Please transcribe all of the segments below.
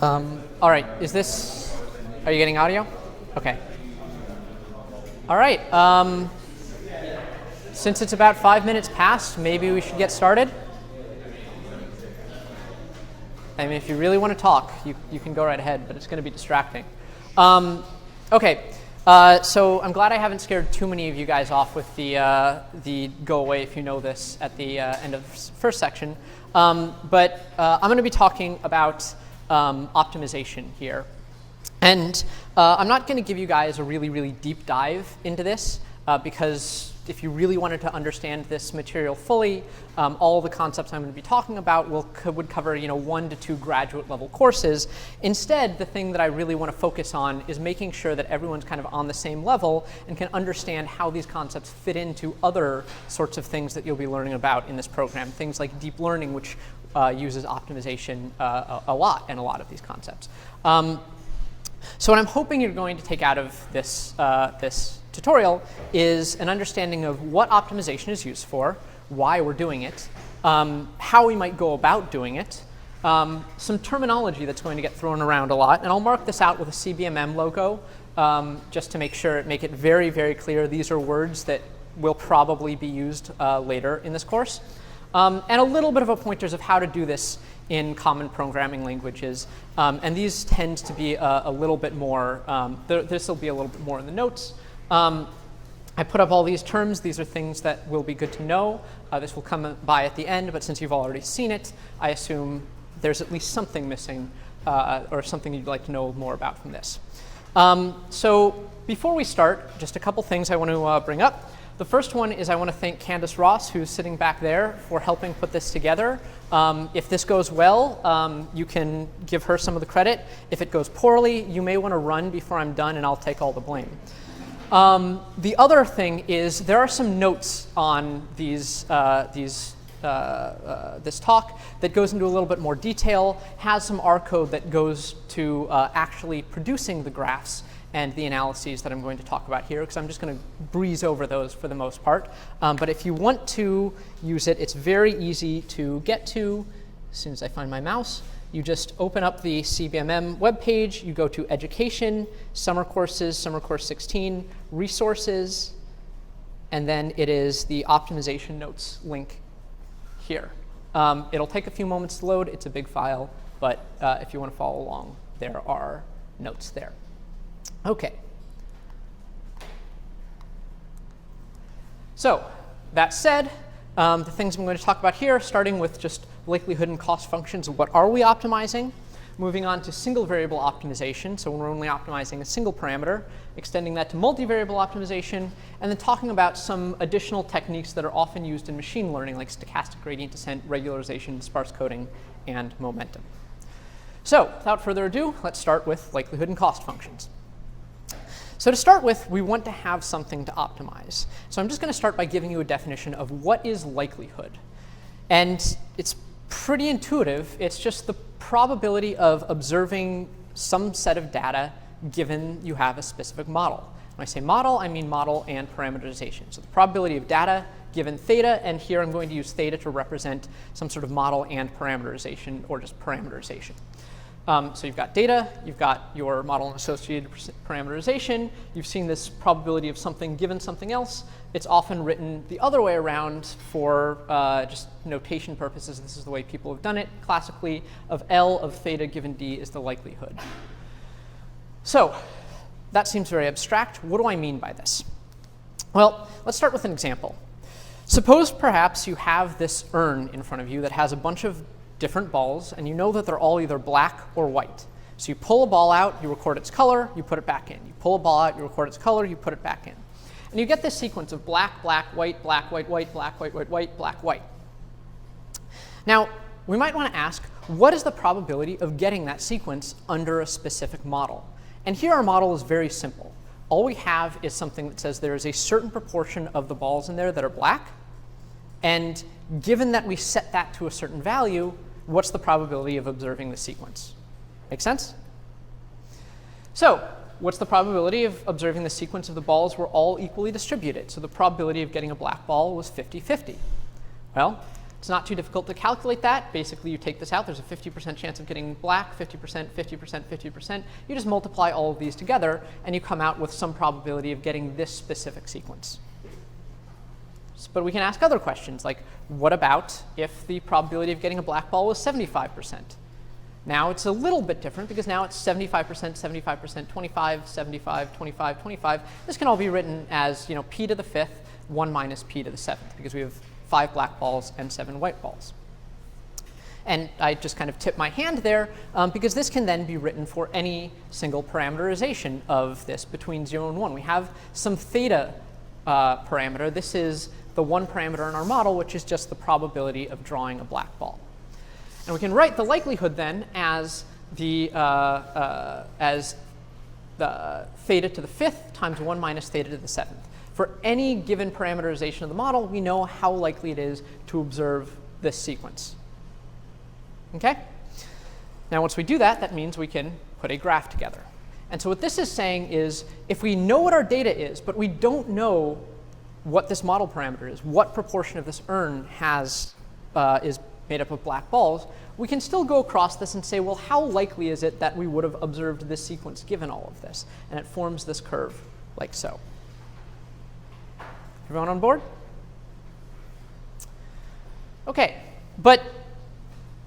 All right, are you getting audio? Okay. All right, since it's about 5 minutes past, maybe we should get started. I mean, if you really want to talk, you can go right ahead, but it's going to be distracting. Okay, so I'm glad I haven't scared too many of you guys off with the go away if you know this at the end of the first section. But I'm going to be talking about optimization here. And I'm not going to give you guys a really, really deep dive into this because if you really wanted to understand this material fully, all the concepts I'm going to be talking about would cover 1 to 2 graduate level courses. Instead, the thing that I really want to focus on is making sure that everyone's kind of on the same level and can understand how these concepts fit into other sorts of things that you'll be learning about in this program. Things like deep learning, which uses optimization a lot of these concepts. So what I'm hoping you're going to take out of this tutorial is an understanding of what optimization is used for, why we're doing it, how we might go about doing it, some terminology that's going to get thrown around a lot, and I'll mark this out with a CBMM logo just to make it very, very clear these are words that will probably be used later in this course, and a little bit of a pointers of how to do this in common programming languages. And these tend to be a little bit more, this will be a little bit more in the notes. I put up all these terms. These are things that will be good to know. This will come by at the end, but since you've already seen it, I assume there's at least something missing or something you'd like to know more about from this. So before we start, just a couple things I want to bring up. The first one is I want to thank Candace Ross, who's sitting back there, for helping put this together. If this goes well, you can give her some of the credit. If it goes poorly, you may want to run before I'm done, and I'll take all the blame. The other thing is there are some notes on this talk that goes into a little bit more detail, has some R code that goes to actually producing the graphs and the analyses that I'm going to talk about here, because I'm just going to breeze over those for the most part. But if you want to use it, it's very easy to get to. As soon as I find my mouse, you just open up the CBMM webpage, you go to Education, Summer Courses, Summer Course 16, Resources, and then it is the Optimization Notes link here. It'll take a few moments to load. It's a big file, but if you want to follow along, there are notes there. Okay. So that said, the things I'm going to talk about here, starting with just likelihood and cost functions, what are we optimizing? Moving on to single variable optimization, so when we're only optimizing a single parameter, extending that to multivariable optimization, and then talking about some additional techniques that are often used in machine learning, like stochastic gradient descent, regularization, sparse coding, and momentum. So without further ado, let's start with likelihood and cost functions. So to start with, we want to have something to optimize. So I'm just going to start by giving you a definition of what is likelihood. And it's pretty intuitive. It's just the probability of observing some set of data given you have a specific model. When I say model, I mean model and parameterization. So the probability of data given theta, and here I'm going to use theta to represent some sort of model and parameterization, or just parameterization. So you've got data, you've got your model and associated parameterization, you've seen this probability of something given something else. It's often written the other way around for just notation purposes. This is the way people have done it classically, of L of theta given D is the likelihood. So that seems very abstract. What do I mean by this? Well, let's start with an example. Suppose perhaps you have this urn in front of you that has a bunch of different balls, and you know that they're all either black or white. So you pull a ball out, you record its color, you put it back in. You pull a ball out, you record its color, you put it back in. And you get this sequence of black, black, white, black, white, white, black, white, white, white, black, white. Now, we might want to ask, what is the probability of getting that sequence under a specific model? And here our model is very simple. All we have is something that says there is a certain proportion of the balls in there that are black, and given that we set that to a certain value, what's the probability of observing the sequence? Make sense? So what's the probability of observing the sequence of the balls were all equally distributed? So the probability of getting a black ball was 50-50. Well, It's not too difficult to calculate that. Basically, you take this out. There's a 50% chance of getting black, 50%, 50%, 50%. You just multiply all of these together, and you come out with some probability of getting this specific sequence. But we can ask other questions, like what about if the probability of getting a black ball was 75%? Now it's a little bit different because now it's 75%, 75%, 25, 75, 25, 25. This can all be written as, p to the 5th, 1 minus p to the 7th, because we have 5 black balls and 7 white balls. And I just kind of tip my hand there because this can then be written for any single parameterization of this between 0 and 1. We have some theta parameter. This is the one parameter in our model, which is just the probability of drawing a black ball. And we can write the likelihood then as the theta to the 5th times 1 minus theta to the 7th. For any given parameterization of the model, we know how likely it is to observe this sequence. Okay? Now, once we do that, that means we can put a graph together. And so what this is saying is, if we know what our data is, but we don't know what this model parameter is, what proportion of this urn is made up of black balls, we can still go across this and say, well, how likely is it that we would have observed this sequence given all of this? And it forms this curve like so. Everyone on board? OK, but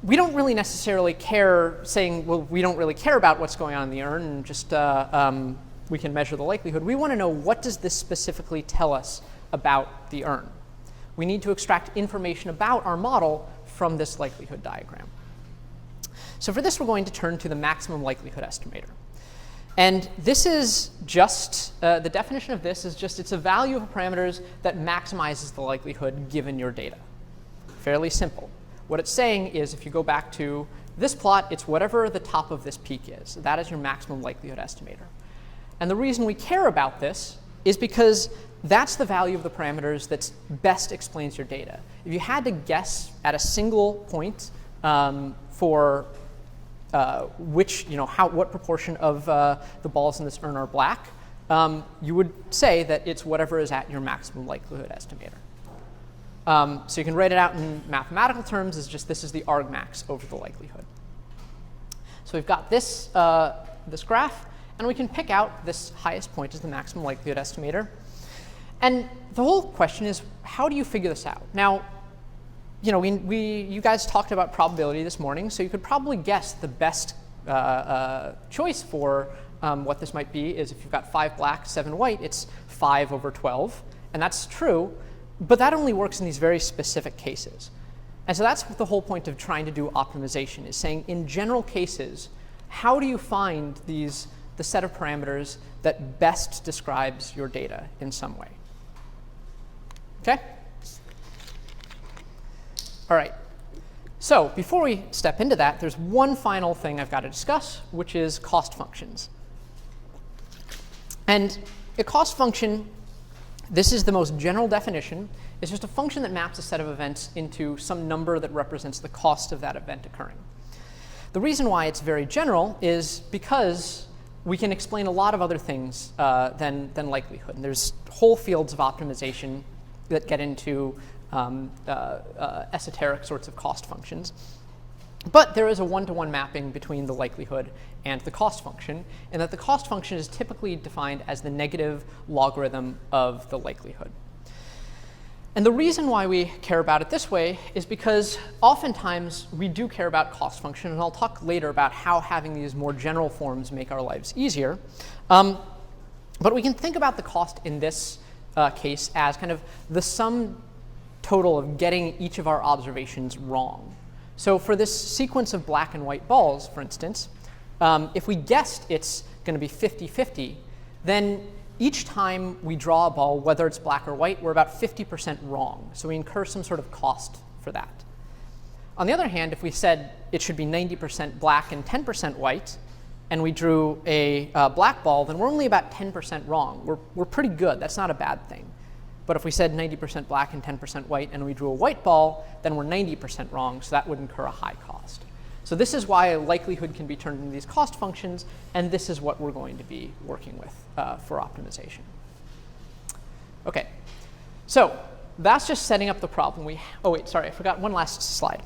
we don't really necessarily care saying, well, we don't really care about what's going on in the urn, and just we can measure the likelihood. We want to know, what does this specifically tell us about the urn? We need to extract information about our model from this likelihood diagram. So for this, we're going to turn to the maximum likelihood estimator. And this is just, the definition of this is just, it's a value of parameters that maximizes the likelihood given your data. Fairly simple. What it's saying is, if you go back to this plot, it's whatever the top of this peak is. That is your maximum likelihood estimator. And the reason we care about this is because that's the value of the parameters that best explains your data. If you had to guess at a single point for what proportion of the balls in this urn are black, you would say that it's whatever is at your maximum likelihood estimator. So you can write it out in mathematical terms as just, this is the argmax over the likelihood. So we've got this, this graph, and we can pick out this highest point as the maximum likelihood estimator. And the whole question is, how do you figure this out? Now, you guys talked about probability this morning, so you could probably guess the best choice for what this might be is, if you've got 5 black, 7 white, it's 5 over 12. And that's true, but that only works in these very specific cases. And so that's the whole point of trying to do optimization, is saying, in general cases, how do you find the set of parameters that best describes your data in some way? OK? All right. So before we step into that, there's one final thing I've got to discuss, which is cost functions. And a cost function, this is the most general definition. It's just a function that maps a set of events into some number that represents the cost of that event occurring. The reason why it's very general is because we can explain a lot of other things than likelihood. And there's whole fields of optimization that get into esoteric sorts of cost functions. But there is a one-to-one mapping between the likelihood and the cost function, and that the cost function is typically defined as the negative logarithm of the likelihood. And the reason why we care about it this way is because oftentimes we do care about cost function, and I'll talk later about how having these more general forms make our lives easier. But we can think about the cost in this case as kind of the sum total of getting each of our observations wrong. So for this sequence of black and white balls, for instance, if we guessed it's going to be 50-50, then each time we draw a ball, whether it's black or white, we're about 50% wrong. So we incur some sort of cost for that. On the other hand, if we said it should be 90% black and 10% white, and we drew a black ball, then we're only about 10% wrong. We're pretty good. That's not a bad thing. But if we said 90% black and 10% white, and we drew a white ball, then we're 90% wrong, so that would incur a high cost. So this is why likelihood can be turned into these cost functions, and this is what we're going to be working with for optimization. OK, so that's just setting up the problem. Oh wait, sorry, I forgot one last slide.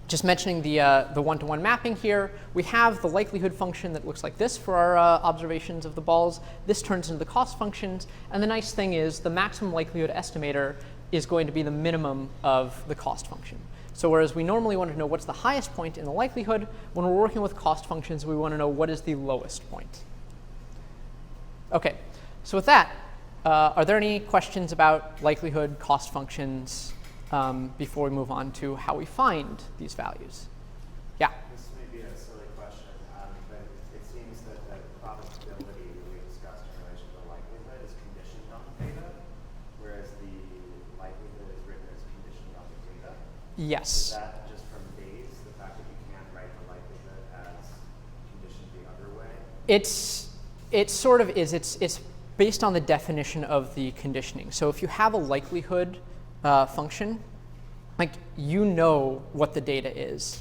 Just mentioning the one-to-one mapping here, we have the likelihood function that looks like this for our observations of the balls. This turns into the cost functions. And the nice thing is the maximum likelihood estimator is going to be the minimum of the cost function. So whereas we normally want to know what's the highest point in the likelihood, when we're working with cost functions, we want to know what is the lowest point. OK, so with that, are there any questions about likelihood, cost functions, before we move on to how we find these values? Yeah? This may be a silly question, but it seems that the probability that we discussed in relation to the likelihood is conditioned on theta, whereas the likelihood is written as conditioned on the data. Yes. Is that just from Bayes, the fact that you can't write the likelihood as conditioned the other way? It sort of is. It's based on the definition of the conditioning. So if you have a likelihood function, like you know what the data is.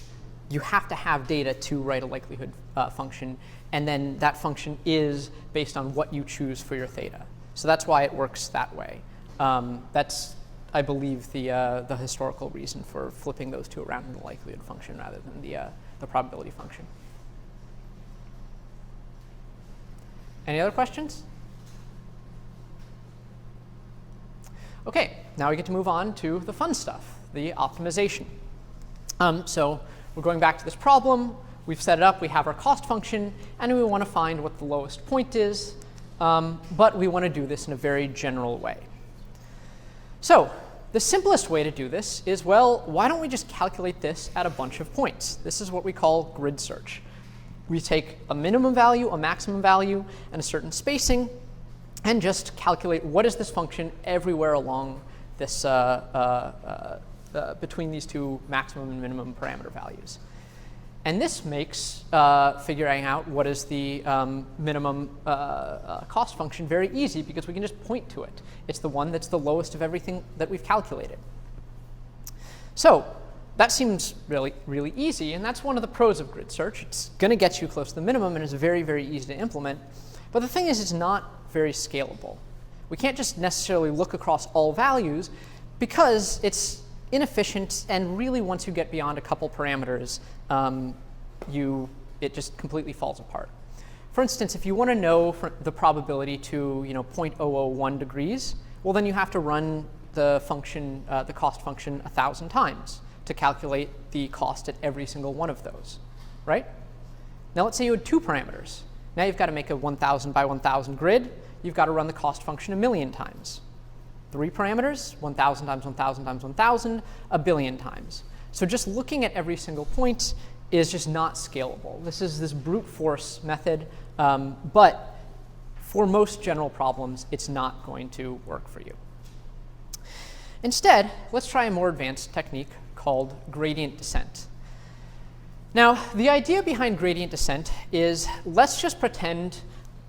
You have to have data to write a likelihood function, and then that function is based on what you choose for your theta. So that's why it works that way. That's, I believe, the historical reason for flipping those two around in the likelihood function rather than the probability function. Any other questions? OK, now we get to move on to the fun stuff, the optimization. So we're going back to this problem. We've set it up. We have our cost function. And we want to find what the lowest point is. But we want to do this in a very general way. So the simplest way to do this is, well, why don't we just calculate this at a bunch of points? This is what we call grid search. We take a minimum value, a maximum value, and a certain spacing, and just calculate what is this function everywhere along this between these two maximum and minimum parameter values. And this makes figuring out what is the minimum cost function very easy, because we can just point to it. It's the one that's the lowest of everything that we've calculated. So that seems really, really easy, and that's one of the pros of grid search. It's going to get you close to the minimum, and it's very, very easy to implement. But the thing is, it's not very scalable. We can't just necessarily look across all values, because it's inefficient, and really once you get beyond a couple parameters, it just completely falls apart. For instance, if you want to know the probability to 0.001 degrees, well, then you have to run the function, the cost function 1,000 times to calculate the cost at every single one of those, right? Now let's say you had 2 parameters. Now you've got to make a 1,000 by 1,000 grid. You've got to run the cost function 1,000,000 times. 3 parameters, 1,000 times 1,000 times 1,000, 1,000,000,000 times. So just looking at every single point is just not scalable. This is this brute force method, but for most general problems, it's not going to work for you. Instead, let's try a more advanced technique called gradient descent. Now, the idea behind gradient descent is, let's just pretend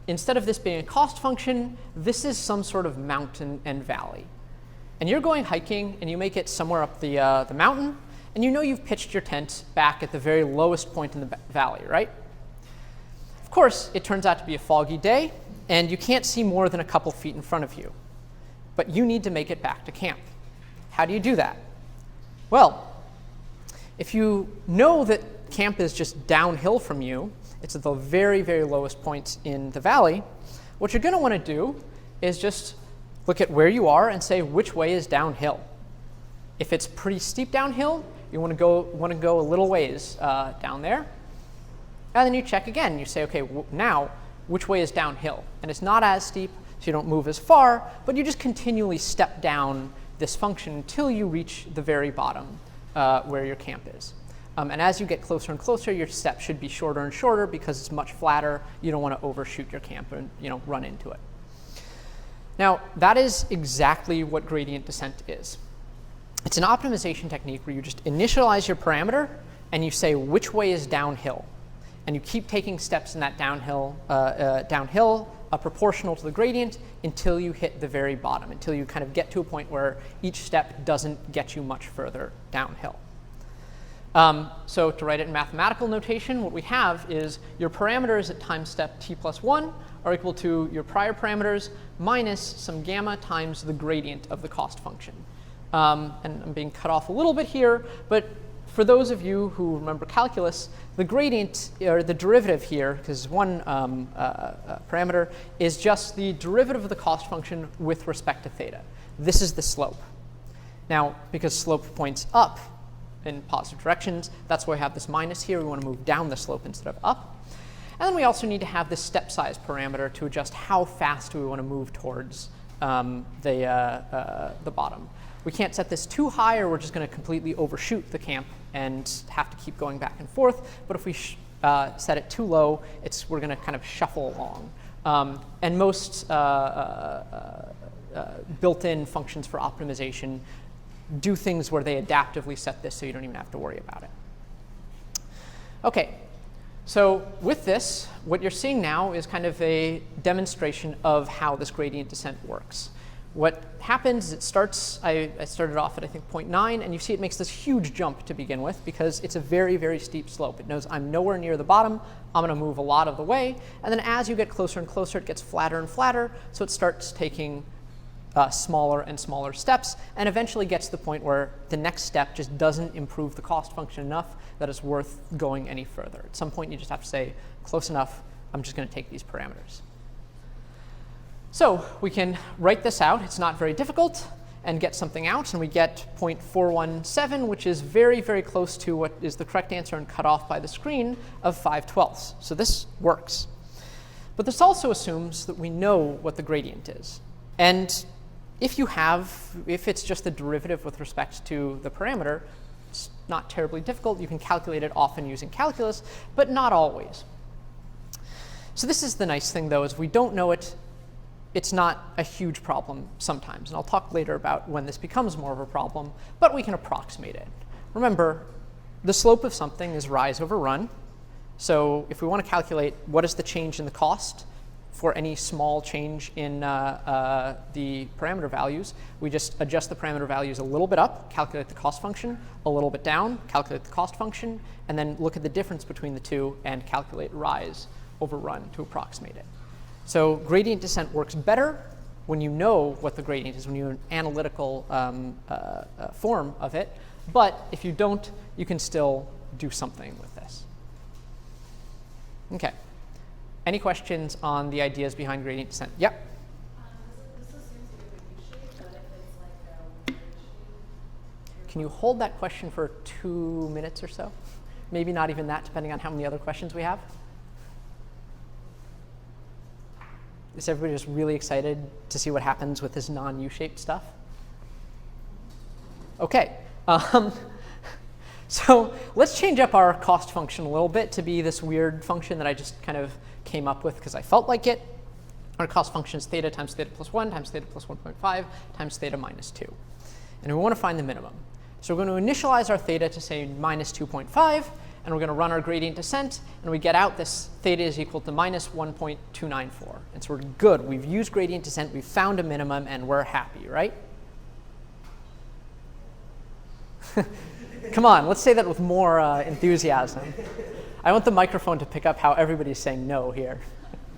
instead of this being a cost function, this is some sort of mountain and valley. And you're going hiking, and you make it somewhere up the mountain, and you know you've pitched your tent back at the very lowest point in the valley, right? Of course, it turns out to be a foggy day, and you can't see more than a couple feet in front of you. But you need to make it back to camp. How do you do that? Well, if you know that camp is just downhill from you, it's at the very, very lowest point in the valley, what you're going to want to do is just look at where you are and say which way is downhill. If it's pretty steep downhill, you want to go a little ways down there. And then you check again. You say, OK, now which way is downhill? And it's not as steep, so you don't move as far, but you just continually step down this function until you reach the very bottom where your camp is. And as you get closer and closer, your step should be shorter and shorter because it's much flatter. You don't want to overshoot your camp and run into it. Now, that is exactly what gradient descent is. It's an optimization technique where you just initialize your parameter, and you say which way is downhill. And you keep taking steps in that downhill proportional to the gradient until you hit the very bottom, until you kind of get to a point where each step doesn't get you much further downhill. So to write it in mathematical notation, what we have is your parameters at time step t plus 1 are equal to your prior parameters minus some gamma times the gradient of the cost function. And I'm being cut off a little bit here, but for those of you who remember calculus, the gradient, or the derivative here, because one parameter, is just the derivative of the cost function with respect to theta. This is the slope. Now, because slope points up in positive directions, that's why we have this minus here. We want to move down the slope instead of up. And then we also need to have this step size parameter to adjust how fast do we want to move towards the bottom. We can't set this too high or we're just going to completely overshoot the camp and have to keep going back and forth. But if we set it too low, we're going to kind of shuffle along. And most built-in functions for optimization do things where they adaptively set this so you don't even have to worry about it. OK, so with this, what you're seeing now is kind of a demonstration of how this gradient descent works. What happens is it starts, I started off at, I think, 0.9, and you see it makes this huge jump to begin with because it's a very, very steep slope. It knows I'm nowhere near the bottom. I'm going to move a lot of the way. And then as you get closer and closer, it gets flatter and flatter. So it starts taking smaller and smaller steps, and eventually gets to the point where the next step just doesn't improve the cost function enough that it's worth going any further. At some point, you just have to say, close enough, I'm just going to take these parameters. So we can write this out. It's not very difficult, and get something out. And we get 0.417, which is very, very close to what is the correct answer and cut off by the screen of 5/12. So this works. But this also assumes that we know what the gradient is. And if it's just the derivative with respect to the parameter, it's not terribly difficult. You can calculate it often using calculus, but not always. So this is the nice thing, though, is we don't know it. It's not a huge problem sometimes. And I'll talk later about when this becomes more of a problem, but we can approximate it. Remember, the slope of something is rise over run. So if we want to calculate what is the change in the cost for any small change in the parameter values, we just adjust the parameter values a little bit up, calculate the cost function, a little bit down, calculate the cost function, and then look at the difference between the two and calculate rise over run to approximate it. So gradient descent works better when you know what the gradient is, when you have an analytical form of it. But if you don't, you can still do something with this. OK. Any questions on the ideas behind gradient descent? Yep. This assumes you have a U-shape, but if it's like a weird shape. Can you hold that question for 2 minutes or so? Maybe not even that, depending on how many other questions we have. Is everybody just really excited to see what happens with this non-U-shaped stuff? OK. So let's change up our cost function a little bit to be this weird function that I just kind of came up with because I felt like it. Our cost function is theta times theta plus 1 times theta plus 1.5 times theta minus 2. And we want to find the minimum. So we're going to initialize our theta to say minus 2.5. And we're going to run our gradient descent. And we get out this theta is equal to minus 1.294. And so we're good. We've used gradient descent. We've found a minimum. And we're happy, right? Come on, let's say that with more enthusiasm. I want the microphone to pick up how everybody's saying no here.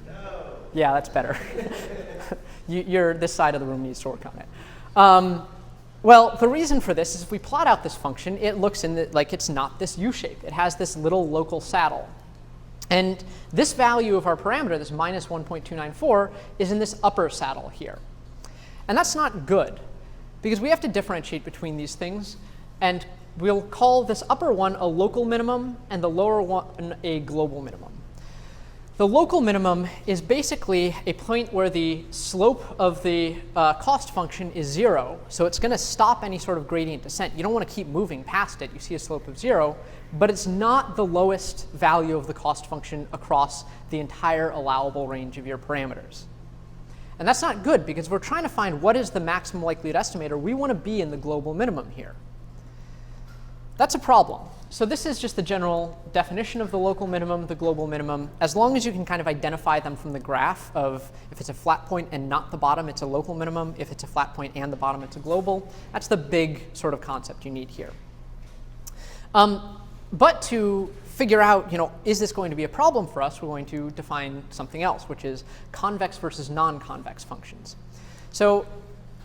No. Yeah, that's better. This side of the room needs to work on it. Well, the reason for this is if we plot out this function, it looks like it's not this U-shape. It has this little local saddle. And this value of our parameter, this minus 1.294, is in this upper saddle here. And that's not good, because we have to differentiate between these things. And we'll call this upper one a local minimum and the lower one a global minimum. The local minimum is basically a point where the slope of the cost function is 0. So it's going to stop any sort of gradient descent. You don't want to keep moving past it. You see a slope of 0. But it's not the lowest value of the cost function across the entire allowable range of your parameters. And that's not good, because we're trying to find what is the maximum likelihood estimator. We want to be in the global minimum here. That's a problem. So this is just the general definition of the local minimum, the global minimum. As long as you can kind of identify them from the graph of if it's a flat point and not the bottom, it's a local minimum. If it's a flat point and the bottom, it's a global. That's the big sort of concept you need here. But to figure out, is this going to be a problem for us, we're going to define something else, which is convex versus non-convex functions. So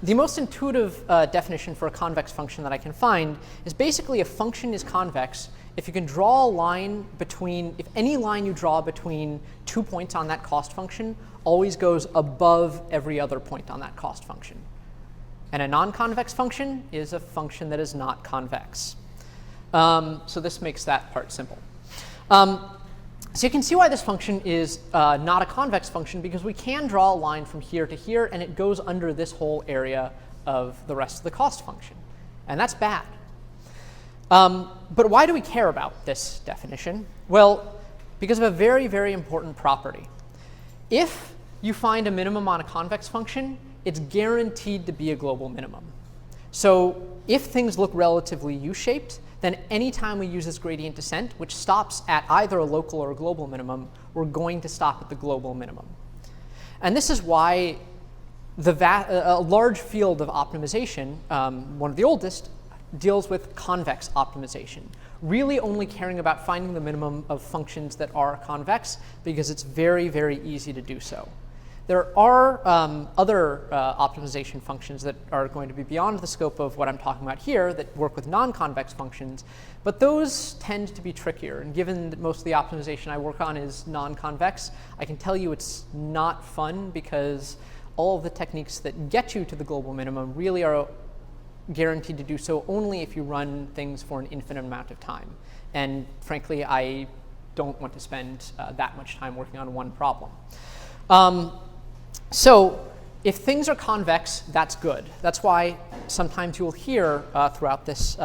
the most intuitive definition for a convex function that I can find is basically a function is convex if you can draw a line between, if any line you draw between 2 points on that cost function always goes above every other point on that cost function. And a non-convex function is a function that is not convex. So this makes that part simple. So you can see why this function is not a convex function, because we can draw a line from here to here, and it goes under this whole area of the rest of the cost function. And that's bad. But why do we care about this definition? Well, because of a very, very important property. If you find a minimum on a convex function, it's guaranteed to be a global minimum. So if things look relatively U-shaped, then anytime we use this gradient descent, which stops at either a local or a global minimum, we're going to stop at the global minimum. And this is why a large field of optimization, one of the oldest, deals with convex optimization, really only caring about finding the minimum of functions that are convex, because it's very, very easy to do so. There are other optimization functions that are going to be beyond the scope of what I'm talking about here that work with non-convex functions, but those tend to be trickier. And given that most of the optimization I work on is non-convex, I can tell you it's not fun, because all of the techniques that get you to the global minimum really are guaranteed to do so only if you run things for an infinite amount of time. And frankly, I don't want to spend that much time working on one problem. So if things are convex, that's good. That's why sometimes you will hear throughout this,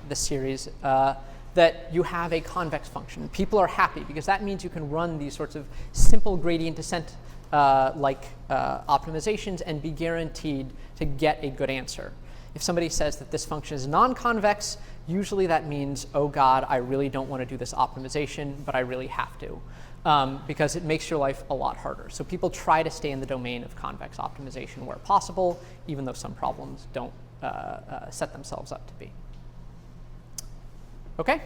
this series that you have a convex function. People are happy, because that means you can run these sorts of simple gradient descent like optimizations and be guaranteed to get a good answer. If somebody says that this function is non-convex, usually that means, oh God, I really don't want to do this optimization, but I really have to. Because it makes your life a lot harder. So people try to stay in the domain of convex optimization where possible, even though some problems don't set themselves up to be. OK?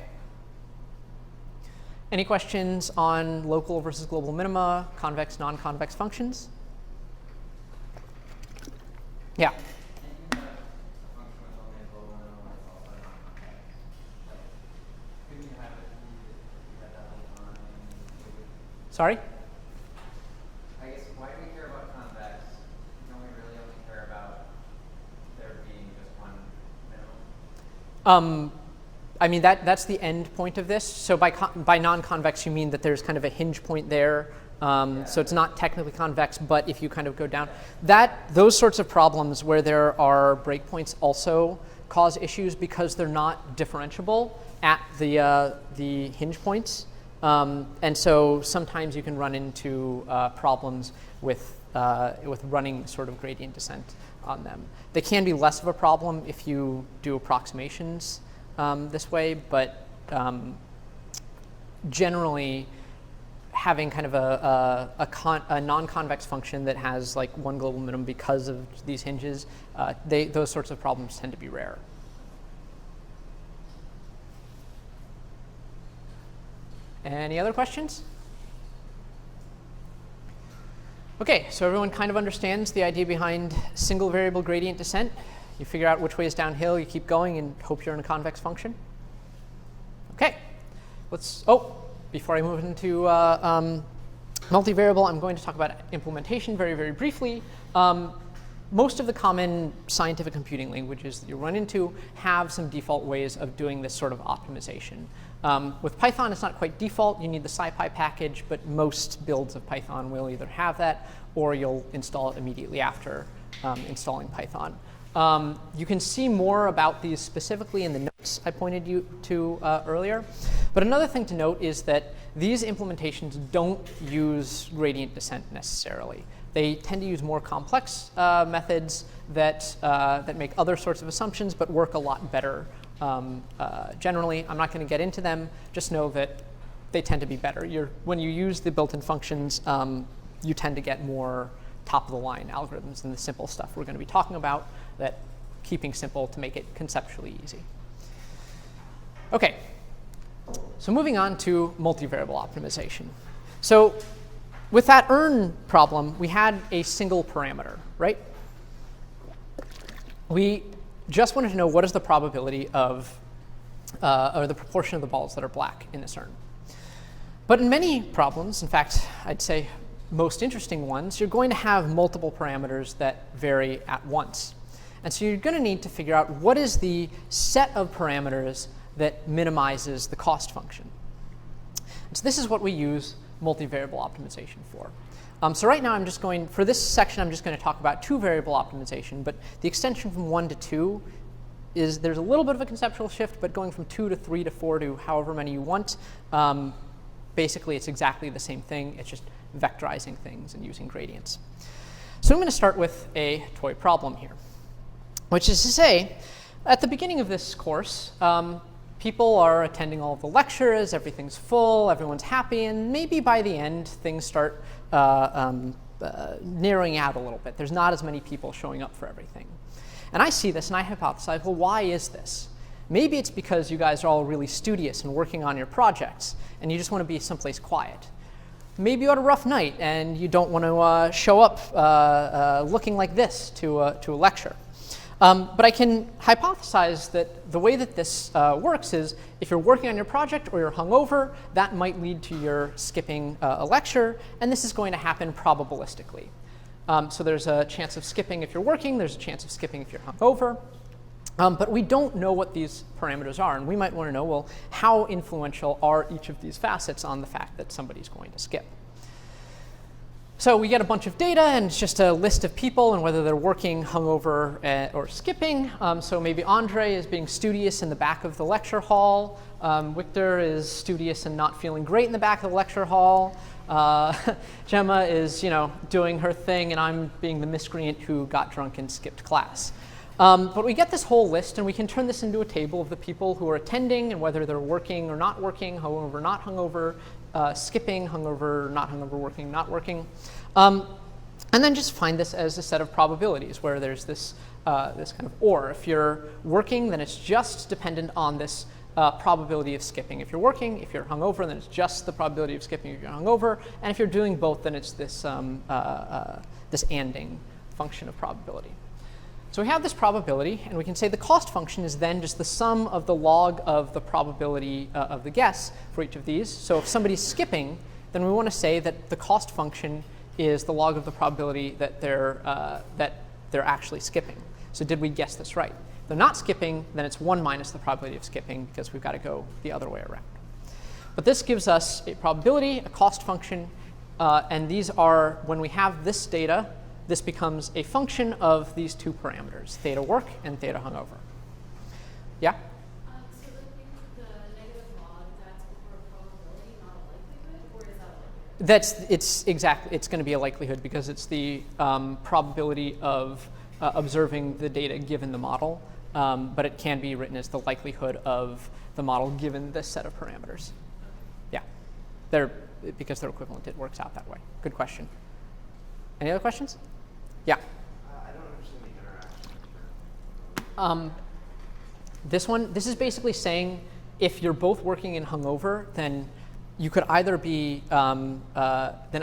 Any questions on local versus global minima, convex, non-convex functions? Yeah. Sorry? I guess, why do we care about convex? Don't we really only care about there being just one minimum? I mean, that's the end point of this. So by non-convex, you mean that there's kind of a hinge point there. So it's not technically convex, but if you kind of go down, those sorts of problems where there are breakpoints also cause issues, because they're not differentiable at the hinge points. And so sometimes you can run into problems with running sort of gradient descent on them. They can be less of a problem if you do approximations this way, but generally having kind of a non-convex function that has like one global minimum because of these hinges, those sorts of problems tend to be rare. Any other questions? OK, so everyone kind of understands the idea behind single variable gradient descent. You figure out which way is downhill, you keep going, and hope you're in a convex function. OK, before I move into multivariable, I'm going to talk about implementation very, very briefly. Most of the common scientific computing languages that you run into have some default ways of doing this sort of optimization. With Python, it's not quite default. You need the SciPy package, but most builds of Python will either have that, or you'll install it immediately after installing Python. You can see more about these specifically in the notes I pointed you to earlier. But another thing to note is that these implementations don't use gradient descent necessarily. They tend to use more complex methods that make other sorts of assumptions, but work a lot better. Generally, I'm not going to get into them. Just know that they tend to be better. When you use the built-in functions, you tend to get more top-of-the-line algorithms than the simple stuff we're going to be talking about, that keeping simple to make it conceptually easy. OK, So moving on to multivariable optimization. So with that urn problem, we had a single parameter, right? We just wanted to know what is the probability of, or the proportion of the balls that are black in this urn. But in many problems, in fact, I'd say most interesting ones, you're going to have multiple parameters that vary at once. And so you're going to need to figure out what is the set of parameters that minimizes the cost function. And so this is what we use multivariable optimization for. So right now, for this section, I'm just going to talk about two-variable optimization. But the extension from 1 to 2 there's a little bit of a conceptual shift, but going from 2 to 3 to 4 to however many you want, basically it's exactly the same thing. It's just vectorizing things and using gradients. So I'm going to start with a toy problem here, which is to say, at the beginning of this course, people are attending all of the lectures, everything's full, everyone's happy, and maybe by the end, things start narrowing out a little bit. There's not as many people showing up for everything. And I see this and I hypothesize, well, why is this? Maybe it's because you guys are all really studious and working on your projects, and you just want to be someplace quiet. Maybe you had a rough night and you don't want to show up looking like this to a lecture. But I can hypothesize that the way that this works is if you're working on your project or you're hungover, that might lead to your skipping a lecture, and this is going to happen probabilistically. So there's a chance of skipping if you're working, there's a chance of skipping if you're hungover. But we don't know what these parameters are, and we might want to know, well, how influential are each of these facets on the fact that somebody's going to skip? So we get a bunch of data, and it's just a list of people and whether they're working, hungover, or skipping. So maybe Andre is being studious in the back of the lecture hall. Victor is studious and not feeling great in the back of the lecture hall. Gemma is, doing her thing, and I'm being the miscreant who got drunk and skipped class. But we get this whole list, and we can turn this into a table of the people who are attending and whether they're working or not working, hungover, not hungover, skipping, hungover, not hungover, working, not working. And then just find this as a set of probabilities where there's this kind of or. If you're working, then it's just dependent on this probability of skipping. If you're working, if you're hungover, then it's just the probability of skipping if you're hungover. And if you're doing both, then it's this anding function of probability. So we have this probability, and we can say the cost function is then just the sum of the log of the probability of the guess for each of these. So if somebody's skipping, then we want to say that the cost function is the log of the probability that they're actually skipping. So did we guess this right? If they're not skipping, then it's 1 minus the probability of skipping, because we've got to go the other way around. But this gives us a probability, a cost function, and these are, when we have this data, this becomes a function of these two parameters, theta work and theta hungover. Yeah? So the negative log, that's for a probability, not a likelihood, or is that a likelihood? It's going to be a likelihood because it's the probability of observing the data given the model, but it can be written as the likelihood of the model given this set of parameters. Yeah, because they're equivalent, it works out that way. Good question. Any other questions? Yeah. I don't understand the interaction. This is basically saying if you're both working and hungover, then you could either be, then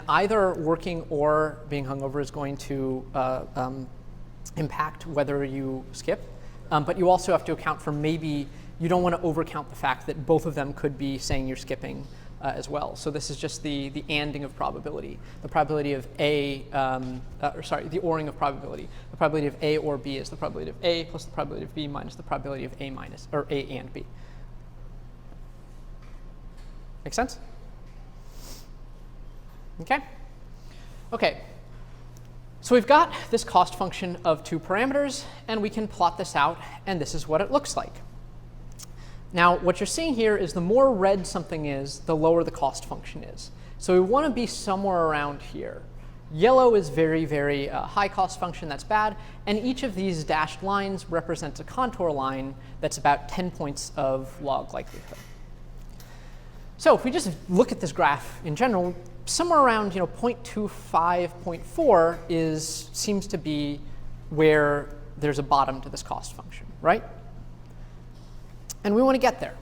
either working or being hungover is going to impact whether you skip. But you also have to account for maybe you don't want to overcount the fact that both of them could be saying you're skipping as well. So this is just the anding of probability. The probability of the oring of probability. The probability of A or B is the probability of A plus the probability of B minus the probability of A minus, or A and B. Make sense? Okay. Okay. So we've got this cost function of two parameters, and we can plot this out, and this is what it looks like. Now, what you're seeing here is the more red something is, the lower the cost function is. So we want to be somewhere around here. Yellow is very, very high cost function. That's bad. And each of these dashed lines represents a contour line that's about 10 points of log likelihood. So if we just look at this graph in general, somewhere around 0.25, 0.4 seems to be where there's a bottom to this cost function, right? And we want to get there.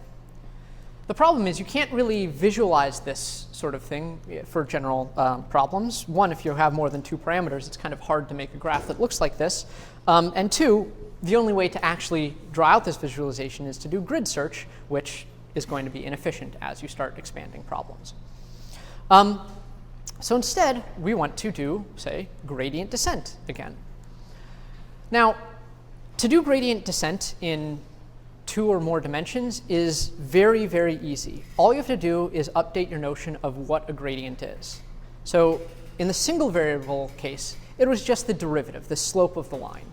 The problem is you can't really visualize this sort of thing for general problems. One, if you have more than 2 parameters, it's kind of hard to make a graph that looks like this. And 2, the only way to actually draw out this visualization is to do grid search, which is going to be inefficient as you start expanding problems. So instead, we want to do, say, gradient descent again. Now, to do gradient descent in 2 or more dimensions is very, very easy. All you have to do is update your notion of what a gradient is. So in the single variable case, it was just the derivative, the slope of the line.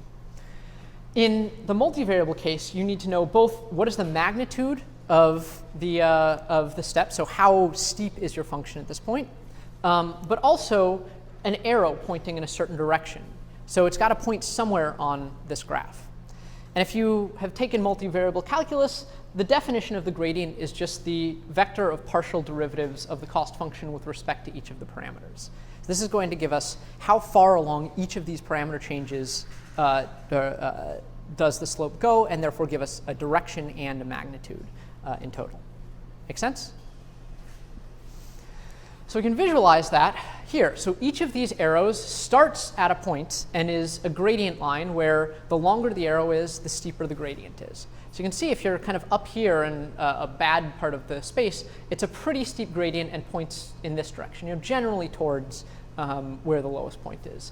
In the multivariable case, you need to know both what is the magnitude of the step, so how steep is your function at this point, but also an arrow pointing in a certain direction. So it's got to point somewhere on this graph. And if you have taken multivariable calculus, the definition of the gradient is just the vector of partial derivatives of the cost function with respect to each of the parameters. So this is going to give us how far along each of these parameter changes does the slope go, and therefore give us a direction and a magnitude in total. Make sense? So we can visualize that here. So each of these arrows starts at a point and is a gradient line where the longer the arrow is, the steeper the gradient is. So you can see if you're kind of up here in a bad part of the space, it's a pretty steep gradient and points in this direction, generally towards where the lowest point is.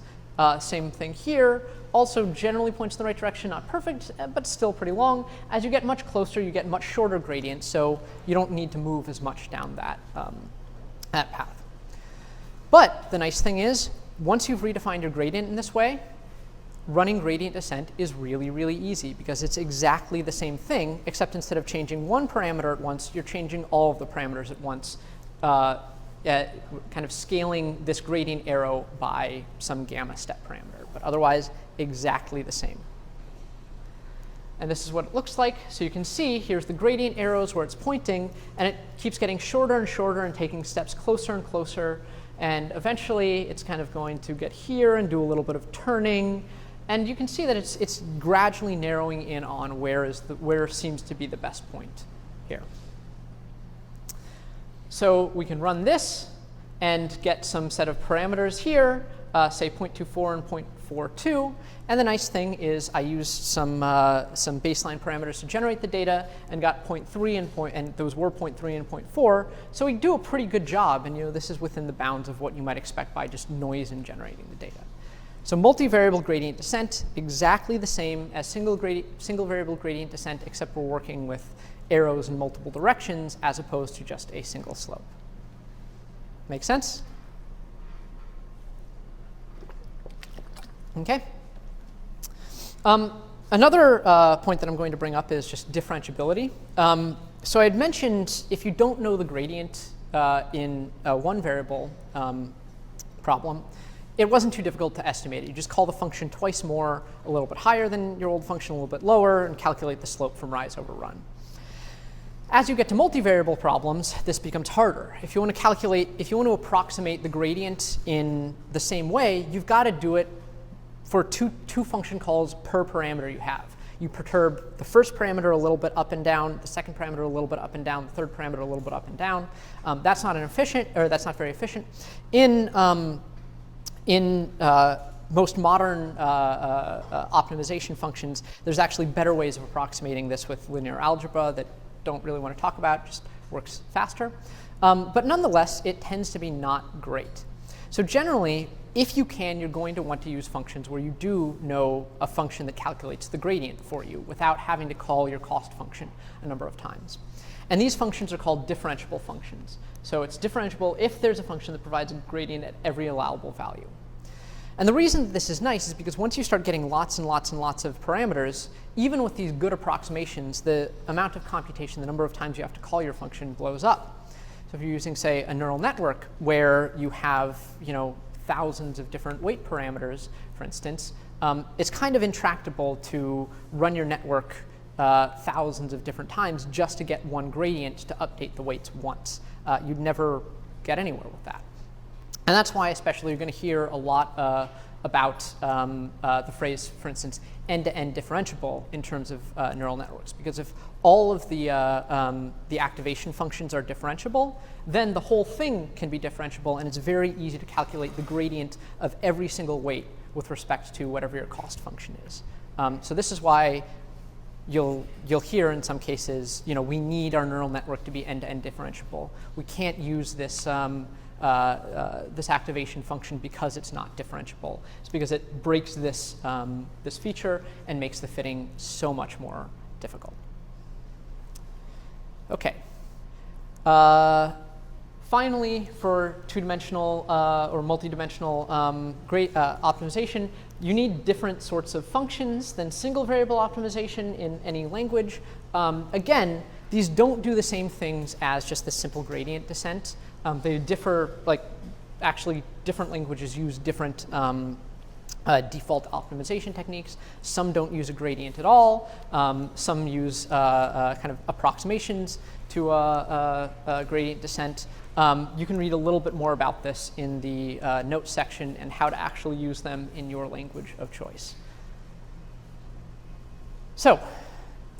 Same thing here, also generally points in the right direction, not perfect, but still pretty long. As you get much closer, you get much shorter gradients, so you don't need to move as much down that path. But the nice thing is, once you've redefined your gradient in this way, running gradient descent is really, really easy because it's exactly the same thing, except instead of changing one parameter at once, you're changing all of the parameters at once, kind of scaling this gradient arrow by some gamma step parameter, but otherwise exactly the same. And this is what it looks like. So you can see here's the gradient arrows where it's pointing, and it keeps getting shorter and shorter and taking steps closer and closer. And eventually, it's kind of going to get here and do a little bit of turning. And you can see that it's gradually narrowing in on where seems to be the best point here. So we can run this and get some set of parameters here, say 0.24 and 0.42. And the nice thing is I used some baseline parameters to generate the data and got 0.3 and those were 0.3 and 0.4. So we do a pretty good job. And this is within the bounds of what you might expect by just noise in generating the data. So multivariable gradient descent, exactly the same as single variable gradient descent, except we're working with arrows in multiple directions as opposed to just a single slope. Make sense? OK. Another point that I'm going to bring up is just differentiability. So I had mentioned if you don't know the gradient in a one variable problem, it wasn't too difficult to estimate it. You just call the function twice more, a little bit higher than your old function, a little bit lower, and calculate the slope from rise over run. As you get to multivariable problems, this becomes harder. If you want to approximate the gradient in the same way, you've got to do it for two function calls per parameter you have. You perturb the first parameter a little bit up and down, the second parameter a little bit up and down, the third parameter a little bit up and down. That's not very efficient. In most modern optimization functions, there's actually better ways of approximating this with linear algebra that don't really want to talk about, just works faster. But nonetheless, it tends to be not great. So generally, if you can, you're going to want to use functions where you do know a function that calculates the gradient for you without having to call your cost function a number of times. And these functions are called differentiable functions. So it's differentiable if there's a function that provides a gradient at every allowable value. And the reason that this is nice is because once you start getting lots and lots and lots of parameters, even with these good approximations, the amount of computation, the number of times you have to call your function blows up. So if you're using, say, a neural network where you have thousands of different weight parameters, for instance, it's kind of intractable to run your network thousands of different times just to get one gradient to update the weights once. You'd never get anywhere with that. And that's why especially you're going to hear a lot about the phrase, for instance, end-to-end differentiable in terms of neural networks. Because if all of the activation functions are differentiable, then the whole thing can be differentiable, and it's very easy to calculate the gradient of every single weight with respect to whatever your cost function is. So this is why you'll hear in some cases, we need our neural network to be end-to-end differentiable. We can't use this this activation function because it's not differentiable. It's because it breaks this this feature and makes the fitting so much more difficult. Okay. Finally, for two-dimensional or multi-dimensional optimization, you need different sorts of functions than single variable optimization in any language. Again, these don't do the same things as just the simple gradient descent. They differ, actually different languages use different default optimization techniques. Some don't use a gradient at all. Some use kind of approximations to a gradient descent. You can read a little bit more about this in the notes section and how to actually use them in your language of choice. So,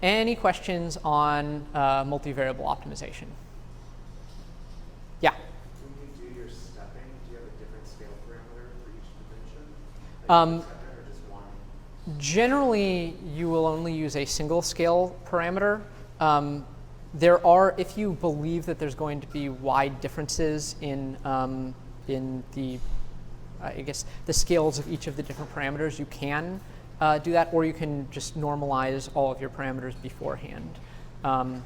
any questions on multivariable optimization? Yeah? When you do your stepping, do you have a different scale parameter for each dimension? Or just one? Generally, you will only use a single scale parameter. There are, if you believe that there's going to be wide differences in the, I guess, the scales of each of the different parameters, you can do that, or you can just normalize all of your parameters beforehand. And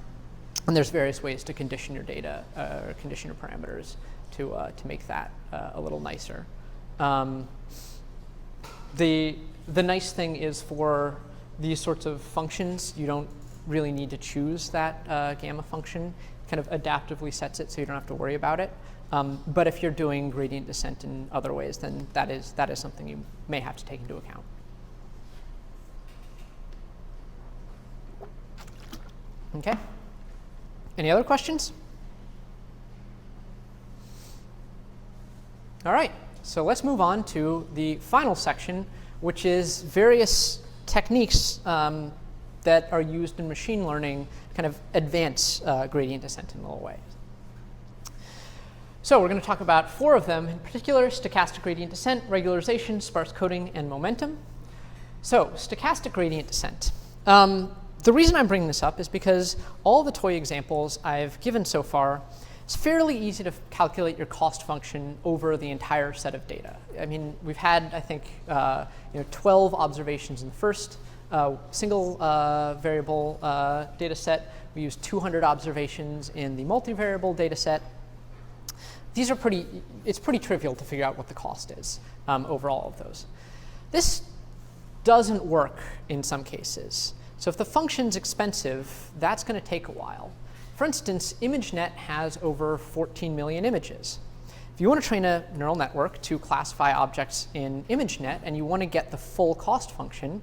there's various ways to condition your data, or condition your parameters to make that a little nicer. The nice thing is for these sorts of functions, you don't really need to choose that gamma function. It kind of adaptively sets it so you don't have to worry about it. But if you're doing gradient descent in other ways, then that is something you may have to take into account. Okay. Any other questions? All right. So let's move on to the final section, which is various techniques that are used in machine learning, kind of advance gradient descent in little ways. So we're going to talk about 4 of them, in particular: stochastic gradient descent, regularization, sparse coding, and momentum. So stochastic gradient descent. The reason I'm bringing this up is because all the toy examples I've given so far, it's fairly easy to calculate your cost function over the entire set of data. I mean, we've had, I think, 12 observations in the first single variable data set. We used 200 observations in the multivariable data set. These are it's pretty trivial to figure out what the cost is over all of those. This doesn't work in some cases. So if the function's expensive, that's going to take a while. For instance, ImageNet has over 14 million images. If you want to train a neural network to classify objects in ImageNet and you want to get the full cost function,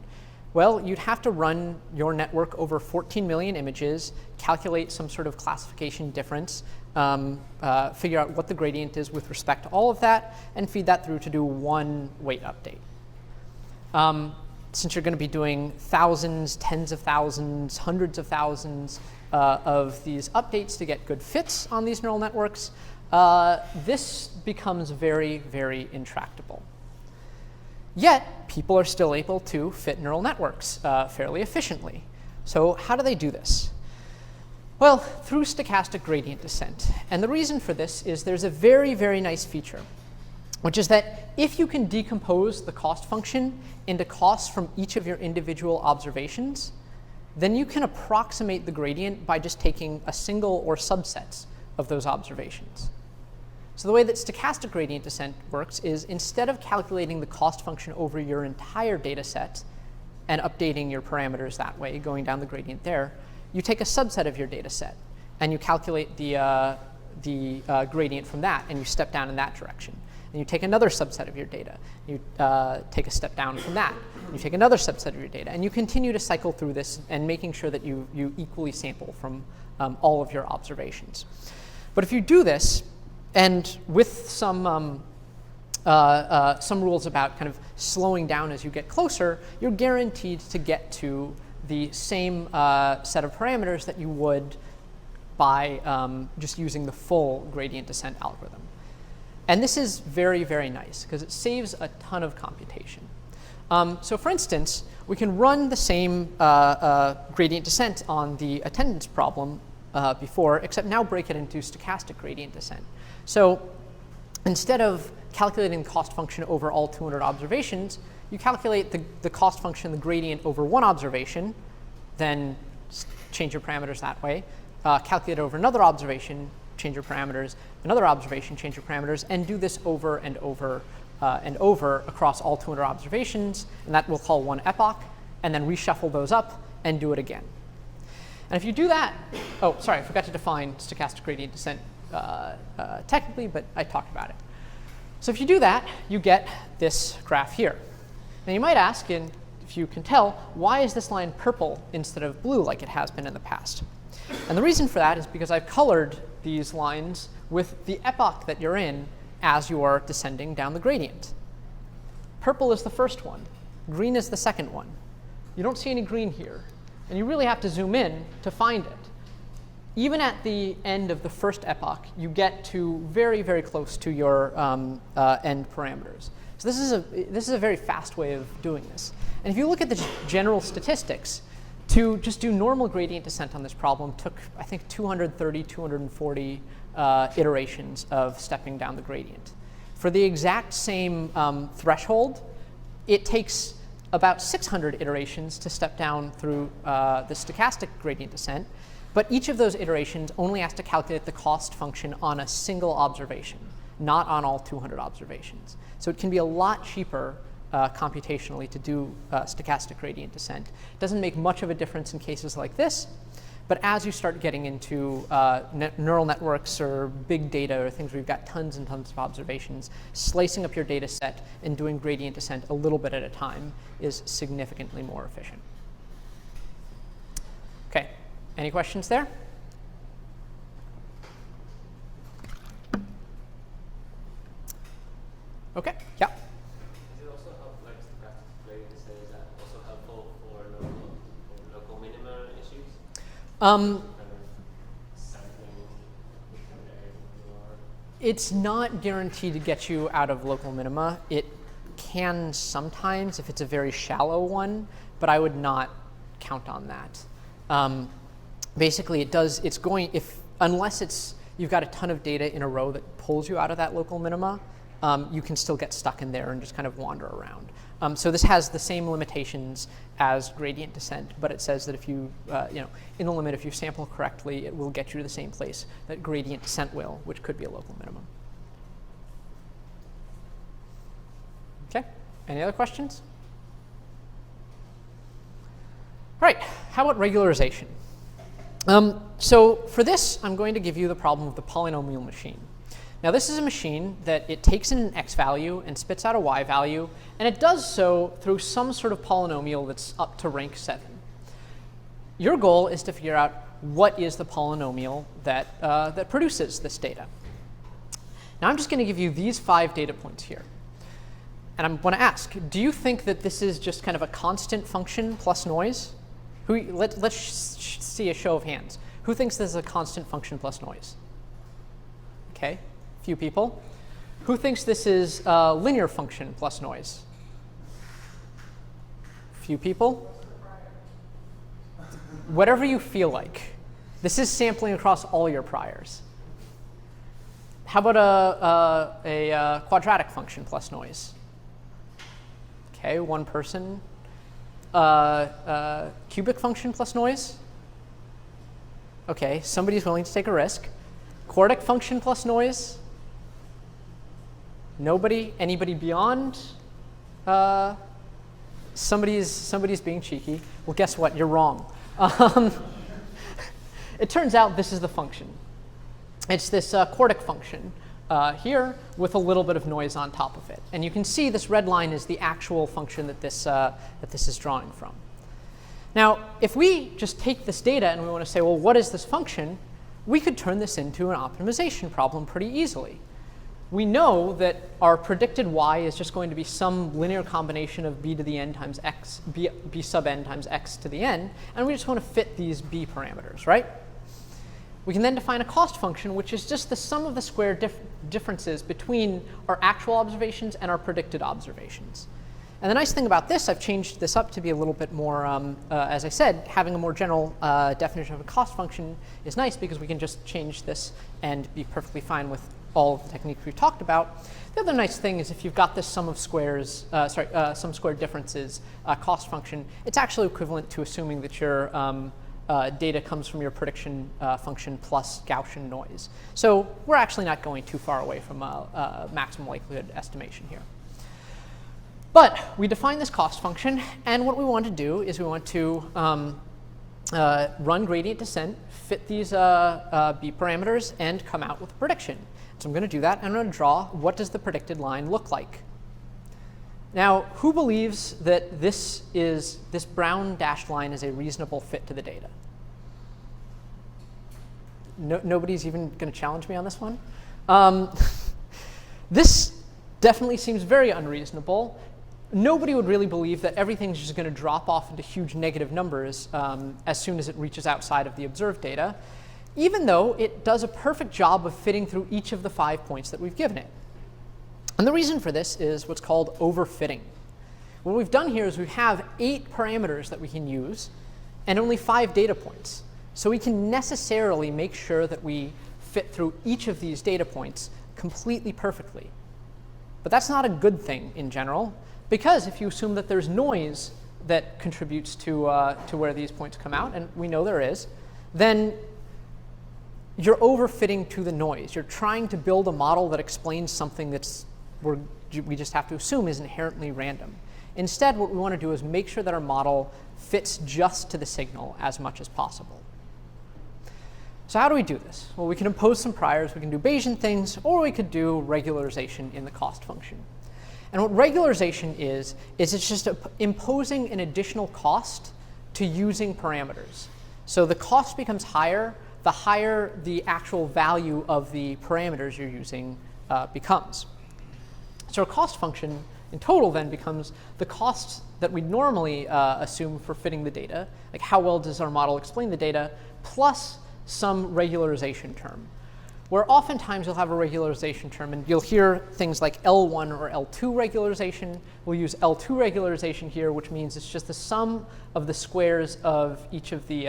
well, you'd have to run your network over 14 million images, calculate some sort of classification difference, figure out what the gradient is with respect to all of that, and feed that through to do one weight update. Since you're going to be doing thousands, tens of thousands, hundreds of thousands of these updates to get good fits on these neural networks, this becomes very, very intractable. Yet, people are still able to fit neural networks fairly efficiently. So how do they do this? Well, through stochastic gradient descent. And the reason for this is there's a very, very nice feature, which is that if you can decompose the cost function into costs from each of your individual observations, then you can approximate the gradient by just taking a single or subsets of those observations. So the way that stochastic gradient descent works is instead of calculating the cost function over your entire data set and updating your parameters that way, going down the gradient there, you take a subset of your data set and you calculate the gradient from that, and you step down in that direction. And you take another subset of your data, you take a step down from that, and you take another subset of your data, and you continue to cycle through this and making sure that you equally sample from all of your observations. But if you do this, and with some some rules about kind of slowing down as you get closer, you're guaranteed to get to the same set of parameters that you would by just using the full gradient descent algorithm. And this is very, very nice because it saves a ton of computation. So for instance, we can run the same gradient descent on the attendance problem before, except now break it into stochastic gradient descent. So instead of calculating the cost function over all 200 observations, you calculate the cost function, the gradient, over one observation, then change your parameters that way. Calculate over another observation, change your parameters, another observation, change your parameters, and do this over and over and over across all 200 observations, and that we'll call one epoch, and then reshuffle those up and do it again. And if you do that, oh, sorry, I forgot to define stochastic gradient descent technically, but I talked about it. So if you do that, you get this graph here. Now you might ask, and if you can tell, why is this line purple instead of blue like it has been in the past? And the reason for that is because I've colored these lines with the epoch that you're in as you are descending down the gradient. Purple is the first one. Green is the second one. You don't see any green here. And you really have to zoom in to find it. Even at the end of the first epoch, you get to very, very close to your end parameters. So this is a very fast way of doing this. And if you look at the general statistics, to just do normal gradient descent on this problem took, I think, 230, 240 iterations of stepping down the gradient. For the exact same threshold, it takes about 600 iterations to step down through the stochastic gradient descent, but each of those iterations only has to calculate the cost function on a single observation, not on all 200 observations. So it can be a lot cheaper computationally to do stochastic gradient descent. It doesn't make much of a difference in cases like this, but as you start getting into neural networks or big data or things where you've got tons and tons of observations, slicing up your data set and doing gradient descent a little bit at a time is significantly more efficient. Okay, any questions there? Okay, yeah. Does it also help, like stochastic gradient descent, is that also helpful for local minima issues? Kind of sampling within the area you are? It's not guaranteed to get you out of local minima. It can sometimes if it's a very shallow one, but I would not count on that. Basically, it does. It's going unless you've got a ton of data in a row that pulls you out of that local minima. You can still get stuck in there and just kind of wander around. So this has the same limitations as gradient descent, but it says that if you, in the limit, if you sample correctly, it will get you to the same place that gradient descent will, which could be a local minimum. Okay, any other questions? All right, how about regularization? So for this, I'm going to give you the problem of the polynomial machine. Now this is a machine that it takes in an x value and spits out a y value, and it does so through some sort of polynomial that's up to rank 7. Your goal is to figure out what is the polynomial that produces this data. Now I'm just going to give you these 5 data points here. And I'm going to ask, do you think that this is just kind of a constant function plus noise? Let's see a show of hands. Who thinks this is a constant function plus noise? Okay. Few people. Who thinks this is a linear function plus noise? Few people. Whatever you feel like. This is sampling across all your priors. How about a quadratic function plus noise? Okay, one person. Cubic function plus noise? Okay, somebody's willing to take a risk. Quartic function plus noise? Nobody? Anybody beyond? Somebody's being cheeky. Well, guess what? You're wrong. It turns out this is the function. It's this quartic function here with a little bit of noise on top of it. And you can see this red line is the actual function that this is drawing from. Now, if we just take this data and we want to say, well, what is this function? We could turn this into an optimization problem pretty easily. we know that our predicted y is just going to be some linear combination of b to the n times x, b sub n times x to the n, and we just want to fit these b parameters, right? We can then define a cost function, which is just the sum of the square differences between our actual observations and our predicted observations. And the nice thing about this, I've changed this up to be a little bit more, as I said, having a more general definition of a cost function is nice because we can just change this and be perfectly fine with all of the techniques we've talked about. The other nice thing is if you've got this sum of squares, sum squared differences cost function, it's actually equivalent to assuming that your data comes from your prediction function plus Gaussian noise. So we're actually not going too far away from maximum likelihood estimation here. But we define this cost function, and what we want to do is we want to run gradient descent, fit these b parameters, and come out with a prediction. So I'm going to do that, and I'm going to draw what does the predicted line look like. Now, who believes that this brown dashed line is a reasonable fit to the data? Nobody's even going to challenge me on this one? This definitely seems very unreasonable. Nobody would really believe that everything's just going to drop off into huge negative numbers as soon as it reaches outside of the observed data, even though it does a perfect job of fitting through each of the 5 points that we've given it. And the reason for this is what's called overfitting. What we've done here is we have 8 parameters that we can use and only 5 data points. So we can necessarily make sure that we fit through each of these data points completely perfectly. But that's not a good thing in general, because if you assume that there's noise that contributes to where these points come out, and we know there is, then you're overfitting to the noise. You're trying to build a model that explains something we just have to assume is inherently random. Instead, what we want to do is make sure that our model fits just to the signal as much as possible. So how do we do this? Well, we can impose some priors, we can do Bayesian things, or we could do regularization in the cost function. And what regularization is it's just imposing an additional cost to using parameters. So the cost becomes higher, the higher the actual value of the parameters you're using becomes. So a cost function in total then becomes the costs that we normally assume for fitting the data, like how well does our model explain the data, plus some regularization term, where oftentimes you'll have a regularization term, and you'll hear things like L1 or L2 regularization. We'll use L2 regularization here, which means it's just the sum of the squares of each of the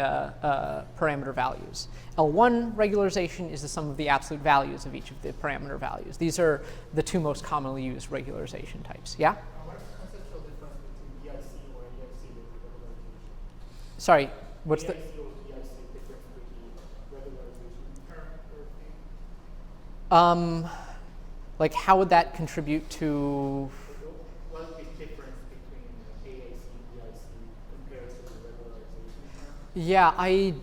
parameter values. L1 regularization is the sum of the absolute values of each of the parameter values. These are the 2 most commonly used regularization types. Yeah? What's the conceptual difference between EIC or EIC with regularization? Sorry, what's the? EIC or EIC difference with the regularization term or thing? Like how would that contribute to? What's the difference between AIC and EIC compared to the regularization term? Yeah, I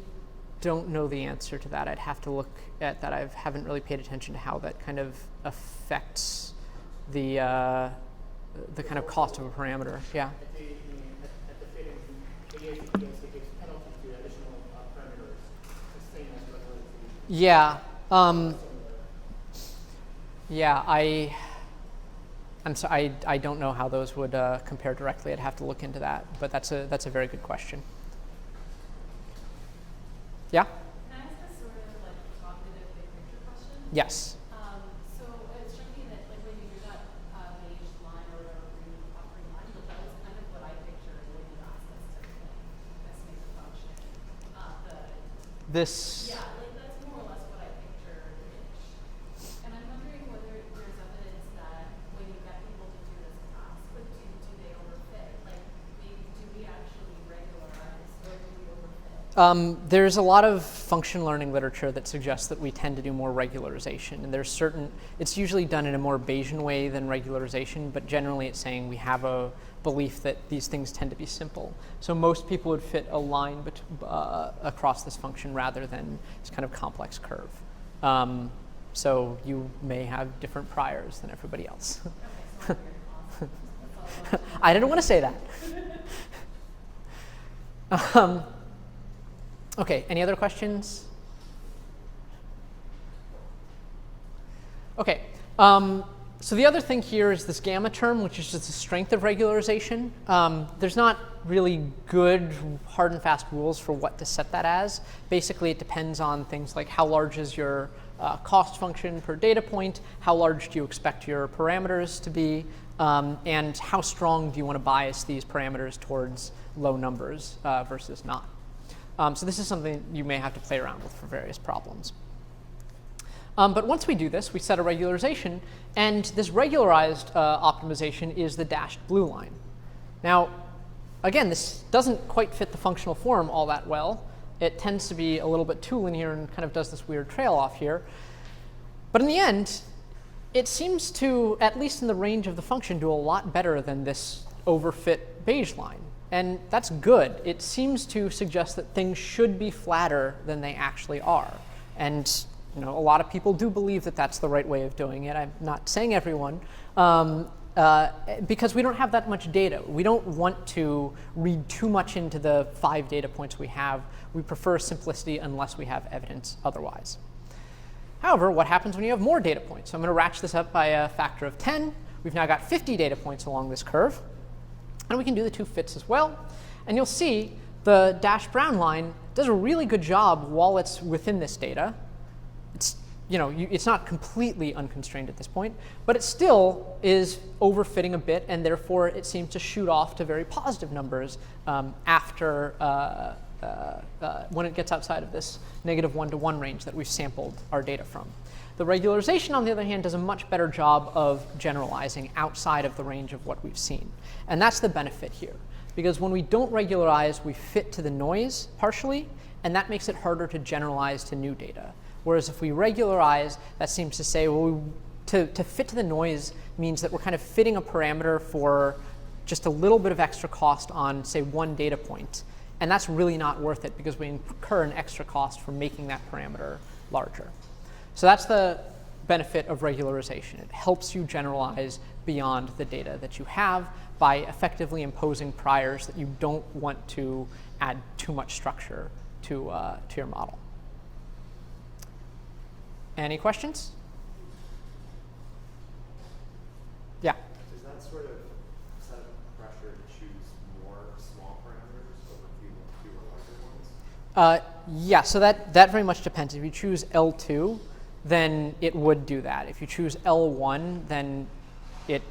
don't know the answer to that. I'd have to look at that. I haven't really paid attention to how that kind of affects the kind of cost of a parameter. Yeah. At the fitting, AIC and EIC gives penalty to additional parameters, the same as regularization. Yeah. Yeah, I'm sorry, I don't know how those would compare directly. I'd have to look into that, but that's a very good question. Yeah? Can I ask a sort of like cognitive big picture question? Yes. So it struck me that like when you do that beige line or green line, but that was kind of what I pictured when you asked us to like estimate the function. This. Yeah, like that's more or less what I pictured. And I'm wondering whether there's evidence that when you get people to do this task, like do they overfit? Like maybe do we actually regularize or do we overfit? There's a lot of function learning literature that suggests that we tend to do more regularization, and there's it's usually done in a more Bayesian way than regularization, but generally it's saying we have a belief that these things tend to be simple. So most people would fit a line across this function rather than this kind of complex curve. So you may have different priors than everybody else. Okay, so awesome. I didn't want to say that. Okay, any other questions? Okay, So the other thing here is this gamma term, which is just the strength of regularization. There's not really good hard and fast rules for what to set that as. Basically, it depends on things like how large is your cost function per data point, how large do you expect your parameters to be, and how strong do you want to bias these parameters towards low numbers versus not. So this is something you may have to play around with for various problems. But once we do this, we set a regularization, and this regularized optimization is the dashed blue line. Now, again, this doesn't quite fit the functional form all that well. It tends to be a little bit too linear and kind of does this weird trail off here. But in the end, it seems to, at least in the range of the function, do a lot better than this overfit beige line. And that's good. It seems to suggest that things should be flatter than they actually are. And a lot of people do believe that that's the right way of doing it. I'm not saying everyone, because we don't have that much data. We don't want to read too much into the 5 data points we have. We prefer simplicity unless we have evidence otherwise. However, what happens when you have more data points? So I'm going to ratchet this up by a factor of 10. We've now got 50 data points along this curve. And we can do the 2 fits as well. And you'll see the dashed brown line does a really good job while it's within this data. It's, it's not completely unconstrained at this point, but it still is overfitting a bit, and therefore it seems to shoot off to very positive numbers after when it gets outside of this -1 to 1 range that we've sampled our data from. The regularization, on the other hand, does a much better job of generalizing outside of the range of what we've seen. And that's the benefit here, because when we don't regularize, we fit to the noise partially, and that makes it harder to generalize to new data. Whereas if we regularize, that seems to say, well, to fit to the noise means that we're kind of fitting a parameter for just a little bit of extra cost on, say, 1 data point. And that's really not worth it because we incur an extra cost for making that parameter larger. So that's the benefit of regularization. It helps you generalize beyond the data that you have by effectively imposing priors that you don't want to add too much structure to your model. Any questions? Yeah? Does that sort of set pressure to choose more small parameters over fewer larger ones? Yeah, so that very much depends. If you choose L2, then it would do that. If you choose L1, then it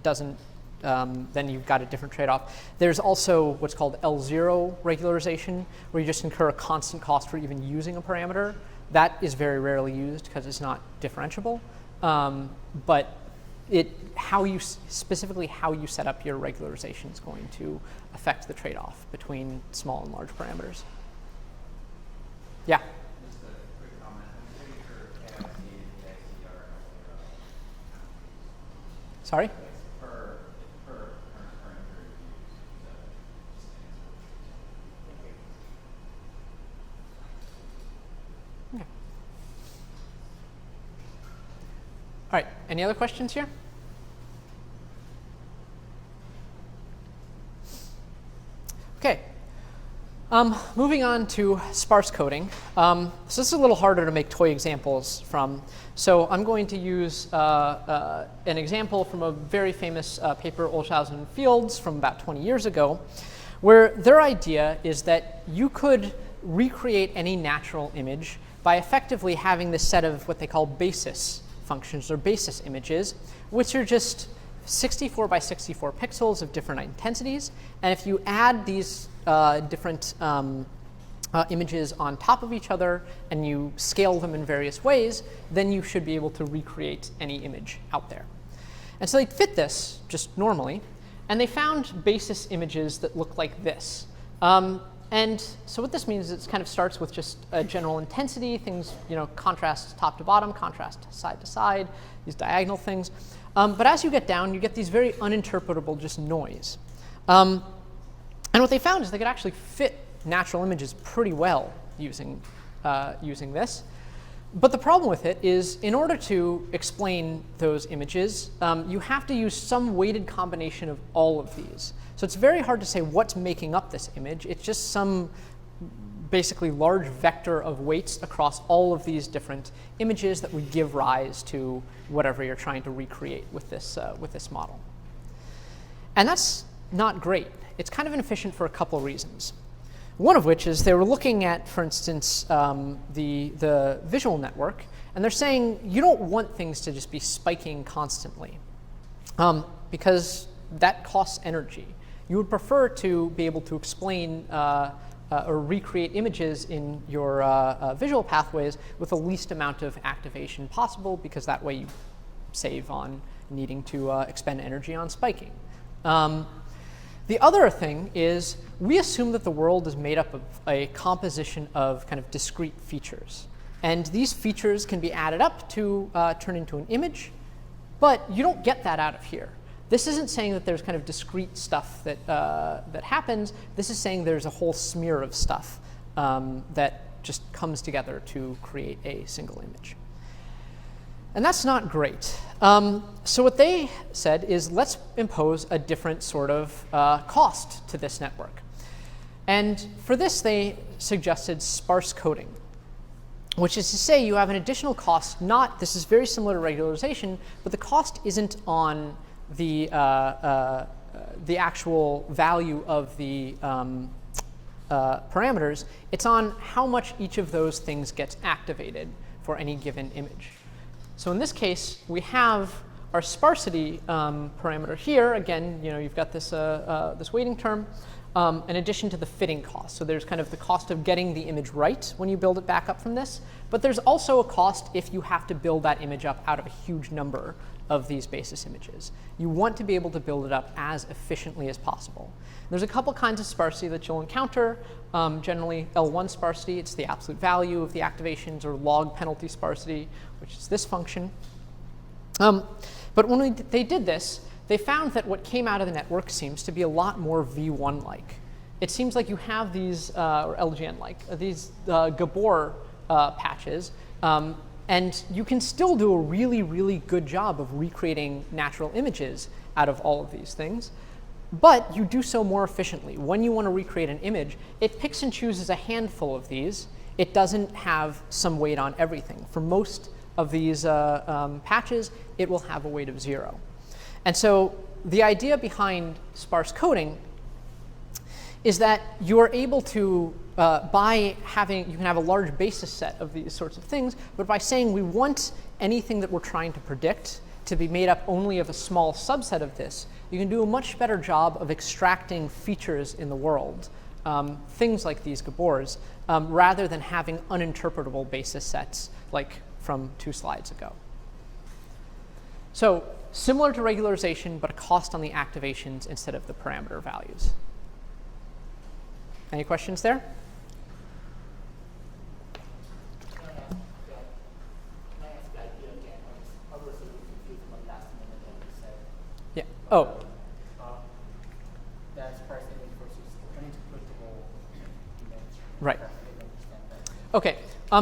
doesn't, then you've got a different trade-off. There's also what's called L0 regularization, where you just incur a constant cost for even using a parameter. That is very rarely used because it's not differentiable. But specifically how you set up your regularization is going to affect the trade-off between small and large parameters. Yeah? Just a quick comment. I'm pretty sure KIC and KIC are Sorry? per current parameter you use. So just answer. Okay. All right, any other questions here? Okay, moving on to sparse coding. So this is a little harder to make toy examples from. So I'm going to use an example from a very famous paper, Olshausen and Fields, from about 20 years ago, where their idea is that you could recreate any natural image by effectively having this set of what they call basis functions or basis images, which are just 64 by 64 pixels of different intensities. And if you add these different images on top of each other and you scale them in various ways, then you should be able to recreate any image out there. And so they fit this just normally, and they found basis images that look like this. And so what this means is it kind of starts with just a general intensity, things, contrast top to bottom, contrast side to side, these diagonal things. But as you get down, you get these very uninterpretable just noise. And what they found is they could actually fit natural images pretty well using this. But the problem with it is, in order to explain those images, you have to use some weighted combination of all of these. So it's very hard to say what's making up this image. It's just some basically large vector of weights across all of these different images that would give rise to whatever you're trying to recreate with this model. And that's not great. It's kind of inefficient for a couple reasons. One of which is they were looking at, for instance, the visual network, and they're saying you don't want things to just be spiking constantly because that costs energy. You would prefer to be able to explain or recreate images in your visual pathways with the least amount of activation possible, because that way you save on needing to expend energy on spiking. The other thing is we assume that the world is made up of a composition of kind of discrete features. And these features can be added up to turn into an image, but you don't get that out of here. This isn't saying that there's kind of discrete stuff that, that happens. This is saying there's a whole smear of stuff that just comes together to create a single image. And that's not great. So what they said is, let's impose a different sort of cost to this network. And for this, they suggested sparse coding, which is to say you have an additional cost. This is very similar to regularization, but the cost isn't on the actual value of the parameters. It's on how much each of those things gets activated for any given image. So in this case, we have our sparsity parameter here. Again, you've got this, this weighting term in addition to the fitting cost. So there's kind of the cost of getting the image right when you build it back up from this. But there's also a cost if you have to build that image up out of a huge number of these basis images. You want to be able to build it up as efficiently as possible. There's a couple kinds of sparsity that you'll encounter. Generally, L1 sparsity, it's the absolute value of the activations, or log penalty sparsity, which is this function. But when they did this, they found that what came out of the network seems to be a lot more V1-like. It seems like you have these, or LGN-like, these Gabor patches, and you can still do a really, really good job of recreating natural images out of all of these things. But you do so more efficiently. When you want to recreate an image, it picks and chooses a handful of these. It doesn't have some weight on everything. For most of these patches, it will have a weight of 0. And so the idea behind sparse coding is that you are able to, you can have a large basis set of these sorts of things, but by saying we want anything that we're trying to predict to be made up only of a small subset of this, you can do a much better job of extracting features in the world, things like these Gabors, rather than having uninterpretable basis sets like from 2 slides ago. So similar to regularization, but a cost on the activations instead of the parameter values. Any questions there? Yeah. Oh. That's sparse image versus uninterpretable image. Right. OK.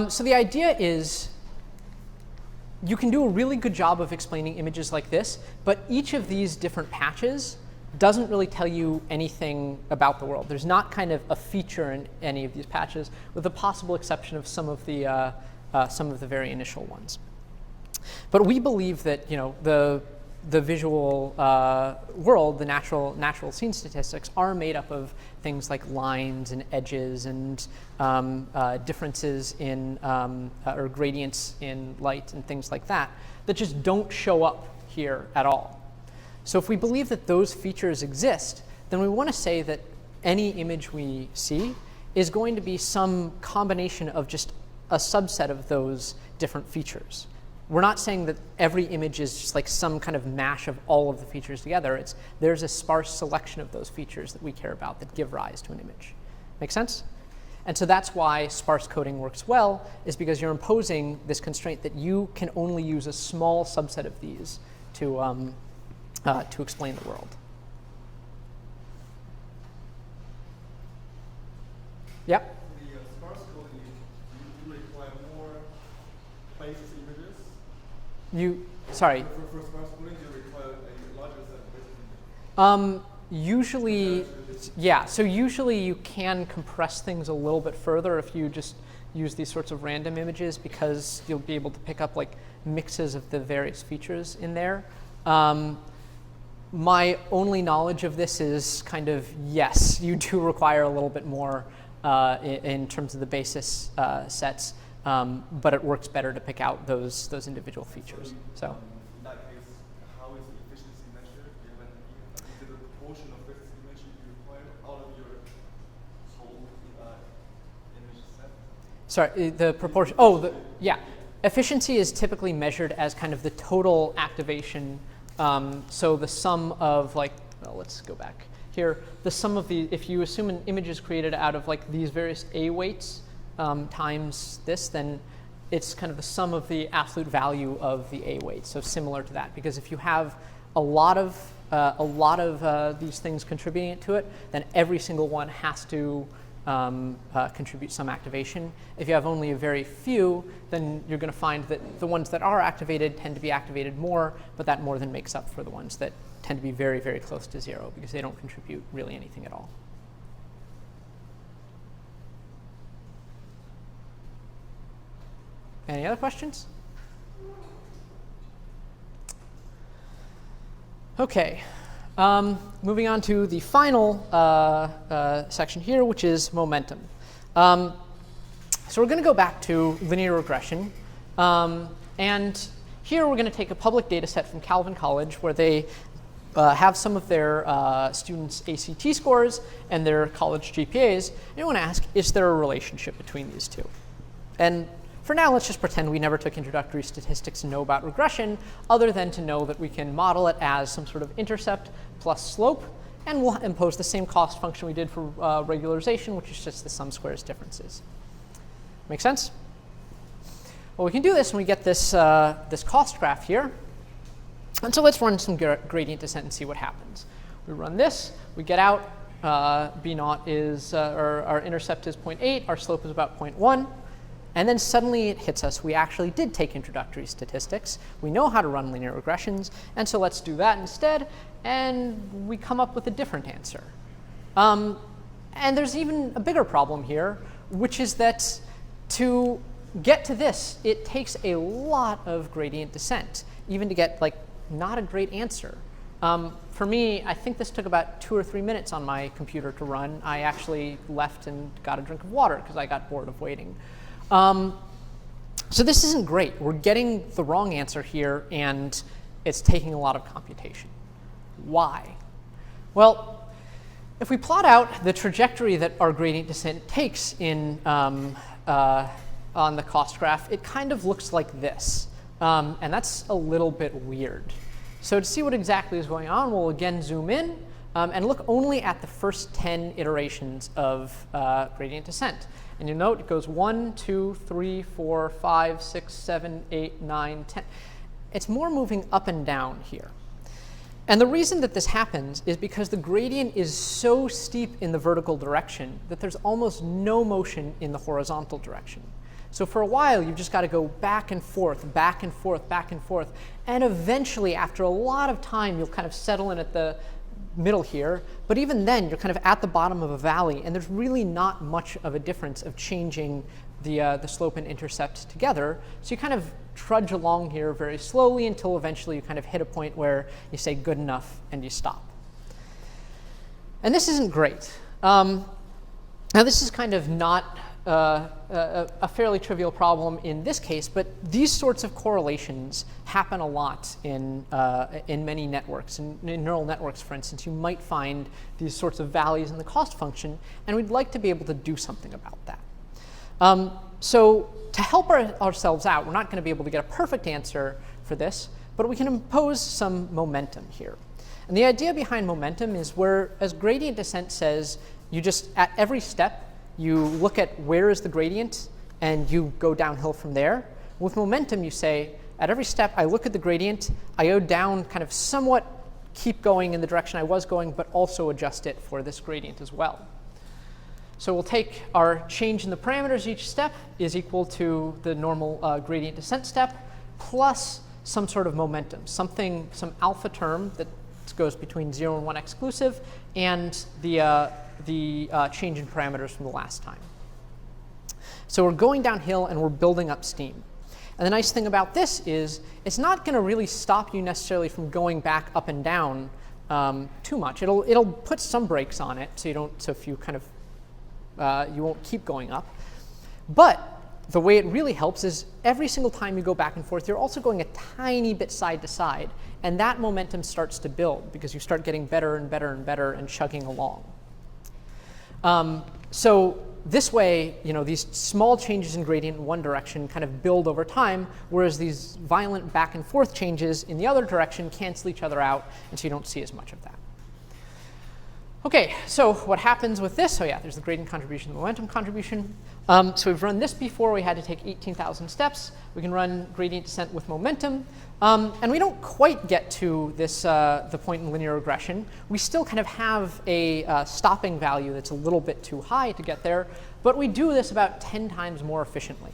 So the idea is you can do a really good job of explaining images like this, but each of these different patches doesn't really tell you anything about the world. There's not kind of a feature in any of these patches, with the possible exception of some of the very initial ones. But we believe that the visual world, the natural scene statistics, are made up of things like lines and edges and differences in or gradients in light and things like that just don't show up here at all. So if we believe that those features exist, then we want to say that any image we see is going to be some combination of just a subset of those different features. We're not saying that every image is just like some kind of mash of all of the features together. There's a sparse selection of those features that we care about that give rise to an image. Make sense? And so that's why sparse coding works well, is because you're imposing this constraint that you can only use a small subset of these to explain the world. Yep. The sparse coding, you require more basis images. Sorry. For sparse coding, you require a larger set of basis images. Usually, yeah, so usually you can compress things a little bit further if you just use these sorts of random images, because you'll be able to pick up like mixes of the various features in there. My only knowledge of this is kind of, yes, you do require a little bit more in terms of the basis sets, but it works better to pick out those individual features. So. In that case, how is the efficiency measured? Do you have an idea? Like, is it the proportion of vertex dimension you require out of your whole image set? Sorry, the proportion. Oh, yeah. Efficiency is typically measured as kind of the total activation. So the sum of like, well, let's go back here. The sum of the, if you assume an image is created out of like these various A weights times this, then it's kind of the sum of the absolute value of the A weights. So similar to that, because if you have a lot of these things contributing to it, then every single one has to contribute some activation. If you have only a very few, then you're going to find that the ones that are activated tend to be activated more, but that more than makes up for the ones that tend to be very, very close to zero, because they don't contribute really anything at all. Any other questions? Okay. Moving on to the final section here, which is momentum. So we're going to go back to linear regression. And here we're going to take a public data set from Calvin College, where they have some of their students' ACT scores and their college GPAs. And you want to ask, is there a relationship between these two? And for now, let's just pretend we never took introductory statistics and know about regression, other than to know that we can model it as some sort of intercept plus slope, and we'll impose the same cost function we did for regularization, which is just the sum squares differences. Make sense? Well, we can do this when we get this, this cost graph here. And so let's run some gradient descent and see what happens. We run this, we get out, B naught is, our intercept is 0.8, our slope is about 0.1. And then suddenly it hits us. We actually did take introductory statistics. We know how to run linear regressions. And so let's do that instead. And we come up with a different answer. And there's even a bigger problem here, which is that to get to this, it takes a lot of gradient descent, even to get like not a great answer. For me, I think this took about 2 or 3 minutes on my computer to run. I actually left and got a drink of water because I got bored of waiting. So this isn't great. We're getting the wrong answer here, and it's taking a lot of computation. Why? Well, if we plot out the trajectory that our gradient descent takes in, on the cost graph, it kind of looks like this. And that's a little bit weird. So to see what exactly is going on, we'll again zoom in and look only at the first 10 iterations of gradient descent. And you'll note it goes 1, 2, 3, 4, 5, 6, 7, 8, 9, 10. It's more moving up and down here. And the reason that this happens is because the gradient is so steep in the vertical direction that there's almost no motion in the horizontal direction. So for a while, you've just got to go back and forth, back and forth, back and forth. And eventually, after a lot of time, you'll kind of settle in at the middle here. But even then, you're kind of at the bottom of a valley, and there's really not much of a difference of changing the slope and intercept together. So you kind of trudge along here very slowly until eventually you kind of hit a point where you say good enough and you stop. And this isn't great. Now this is kind of not a fairly trivial problem in this case, but these sorts of correlations happen a lot in many networks. In neural networks, for instance, you might find these sorts of values in the cost function, and we'd like to be able to do something about that. So to help ourselves out, we're not going to be able to get a perfect answer for this, but we can impose some momentum here. And the idea behind momentum is where, as gradient descent says, you just, at every step, you look at where is the gradient, and you go downhill from there. With momentum, you say, at every step, I look at the gradient, I go down, kind of somewhat keep going in the direction I was going, but also adjust it for this gradient as well. So we'll take our change in the parameters each step is equal to the normal gradient descent step, plus some sort of momentum, some alpha term that goes between 0 and 1 exclusive, and the change in parameters from the last time. So we're going downhill and we're building up steam. And the nice thing about this is it's not going to really stop you necessarily from going back up and down too much. It'll put some brakes on it, so you don't. So if you kind of you won't keep going up. But the way it really helps is every single time you go back and forth, you're also going a tiny bit side to side, and that momentum starts to build because you start getting better and better and better and chugging along. So this way, these small changes in gradient in one direction kind of build over time, whereas these violent back and forth changes in the other direction cancel each other out, and so you don't see as much of that. OK, so what happens with this? So yeah, there's the gradient contribution, the momentum contribution. So we've run this before. We had to take 18,000 steps. We can run gradient descent with momentum. And we don't quite get to this the point in linear regression. We still kind of have a stopping value that's a little bit too high to get there. But we do this about 10 times more efficiently.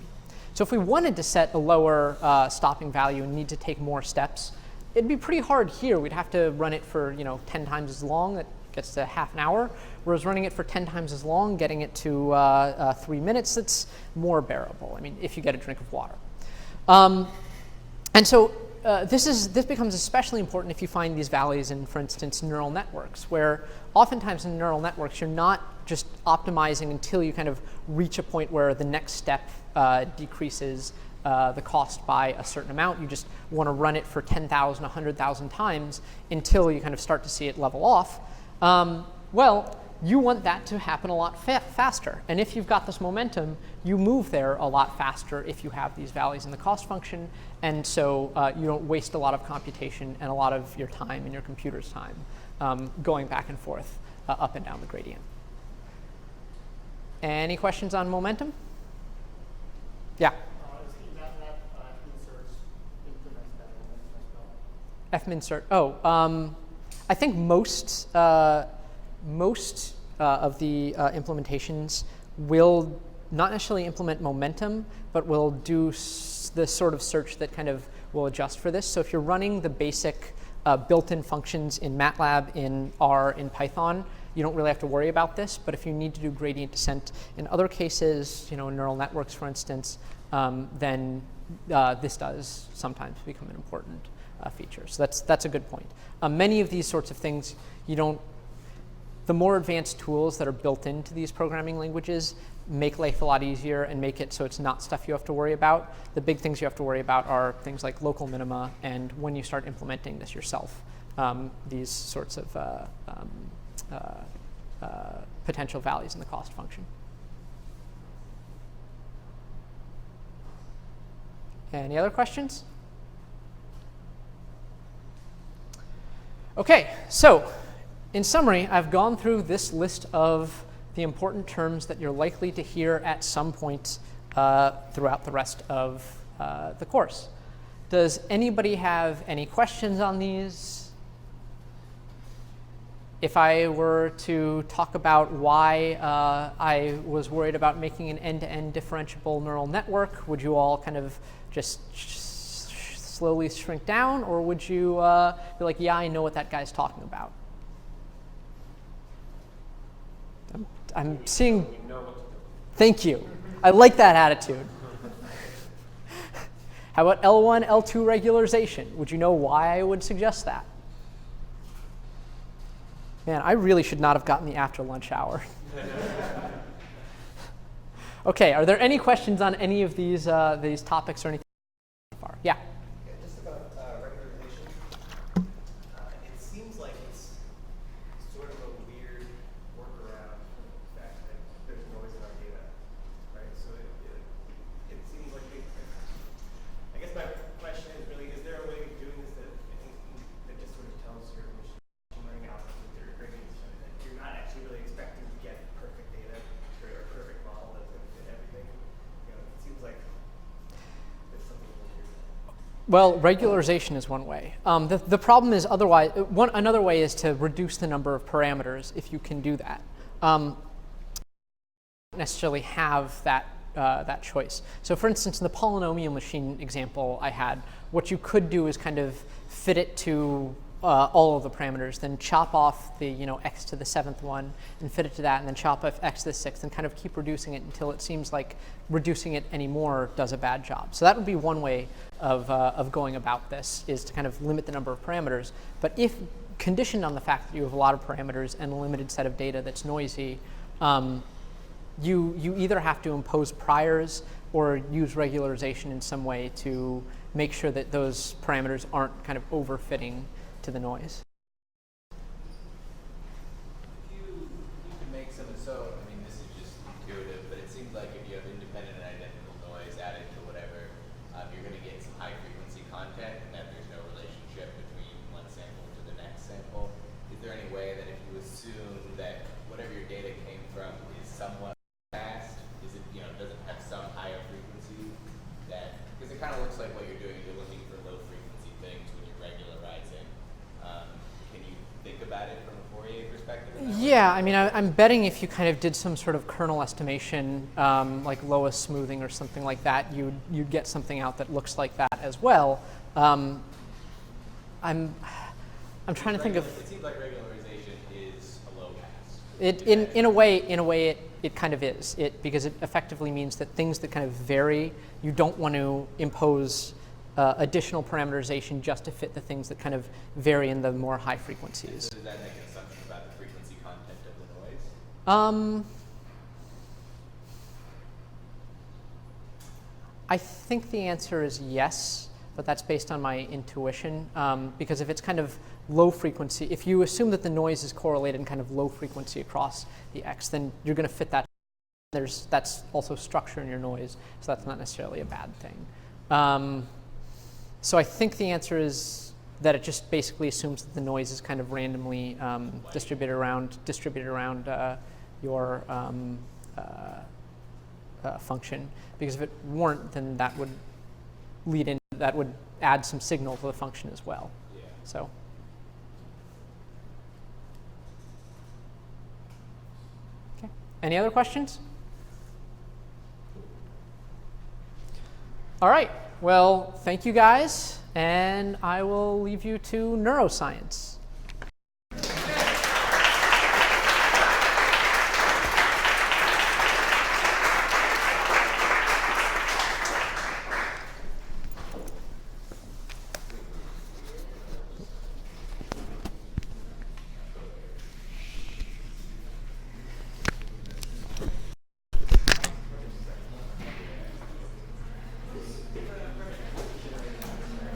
So if we wanted to set a lower stopping value and need to take more steps, it'd be pretty hard here. We'd have to run it for 10 times as long. That gets to half an hour. Whereas running it for 10 times as long, getting it to 3 minutes, that's more bearable. I mean, if you get a drink of water. And so this becomes especially important if you find these values in, for instance, neural networks, where oftentimes in neural networks, you're not just optimizing until you kind of reach a point where the next step decreases the cost by a certain amount. You just want to run it for 10,000, 100,000 times until you kind of start to see it level off. Well, you want that to happen a lot faster. And if you've got this momentum, you move there a lot faster if you have these values in the cost function. And so you don't waste a lot of computation and a lot of your time and your computer's time going back and forth up and down the gradient. Any questions on momentum? Yeah? Fminsert. Oh, I think most of the implementations will not necessarily implement momentum, but will do the sort of search that kind of will adjust for this. So if you're running the basic built-in functions in MATLAB, in R, in Python, you don't really have to worry about this. But if you need to do gradient descent in other cases, in neural networks, for instance, then this does sometimes become an important feature. So that's a good point. Many of these sorts of things, the more advanced tools that are built into these programming languages make life a lot easier and make it so it's not stuff you have to worry about. The big things you have to worry about are things like local minima and when you start implementing this yourself, these sorts of potential values in the cost function. Any other questions? OK, so in summary, I've gone through this list of the important terms that you're likely to hear at some point throughout the rest of the course. Does anybody have any questions on these? If I were to talk about why I was worried about making an end-to-end differentiable neural network, would you all kind of just slowly shrink down, or would you be like, yeah, I know what that guy's talking about? I'm seeing. Thank you. I like that attitude. How about L1, L2 regularization? Would you know why I would suggest that? Man, I really should not have gotten the after lunch hour. OK, are there any questions on any of these topics or anything so far? Yeah. Just about regularization. It seems like it's sort of a weird workaround for the fact that there's noise in our data, right? So it seems like I guess my question is really, is there a way of doing this that just sort of tells your machine learning algorithm that you're grading that you're not actually really expecting to get perfect data or a perfect model that's going to fit everything? It seems like there's something weird. Well, regularization is one way. The problem is otherwise, another way is to reduce the number of parameters if you can do that. Don't necessarily have that choice. So for instance, in the polynomial machine example I had, what you could do is kind of fit it to all of the parameters, then chop off the x to the 7th one and fit it to that, and then chop off x to the 6th, and kind of keep reducing it until it seems like reducing it anymore does a bad job. So that would be one way of going about this, is to kind of limit the number of parameters. But if conditioned on the fact that you have a lot of parameters and a limited set of data that's noisy, you either have to impose priors or use regularization in some way to make sure that those parameters aren't kind of overfitting to the noise. You can make some, so, I mean, this is just intuitive, but it seems like if you have independent and identical noise added to whatever, you're going to get some high frequency content, and that there's no relationship between one sample to the next sample. Is there any way that if you assume that whatever your data came from is somewhat fast, is it, doesn't have some higher frequency that, because it kind of looks like what you're doing, you're looking for low frequency things when you're regularizing. Can you think about it from a Fourier perspective? Yeah, I mean, I'm betting if you kind of did some sort of kernel estimation, like lowest smoothing or something like that, you'd get something out that looks like that as well. I'm trying to think of. It seems like regularization is a low pass. In a way, it kind of is. Because it effectively means that things that kind of vary, you don't want to impose additional parameterization just to fit the things that kind of vary in the more high frequencies. So does that make an assumption about the frequency content of the noise? I think the answer is yes, but that's based on my intuition. Because if it's kind of low frequency, if you assume that the noise is correlated in kind of low frequency across the x, then you're going to fit that. That's also structure in your noise, so that's not necessarily a bad thing. So I think the answer is that it just basically assumes that the noise is kind of randomly distributed around your function. Because if it weren't, then that would add some signal to the function as well. Yeah. So. Okay. Any other questions? All right. Well, thank you guys, and I will leave you to neuroscience.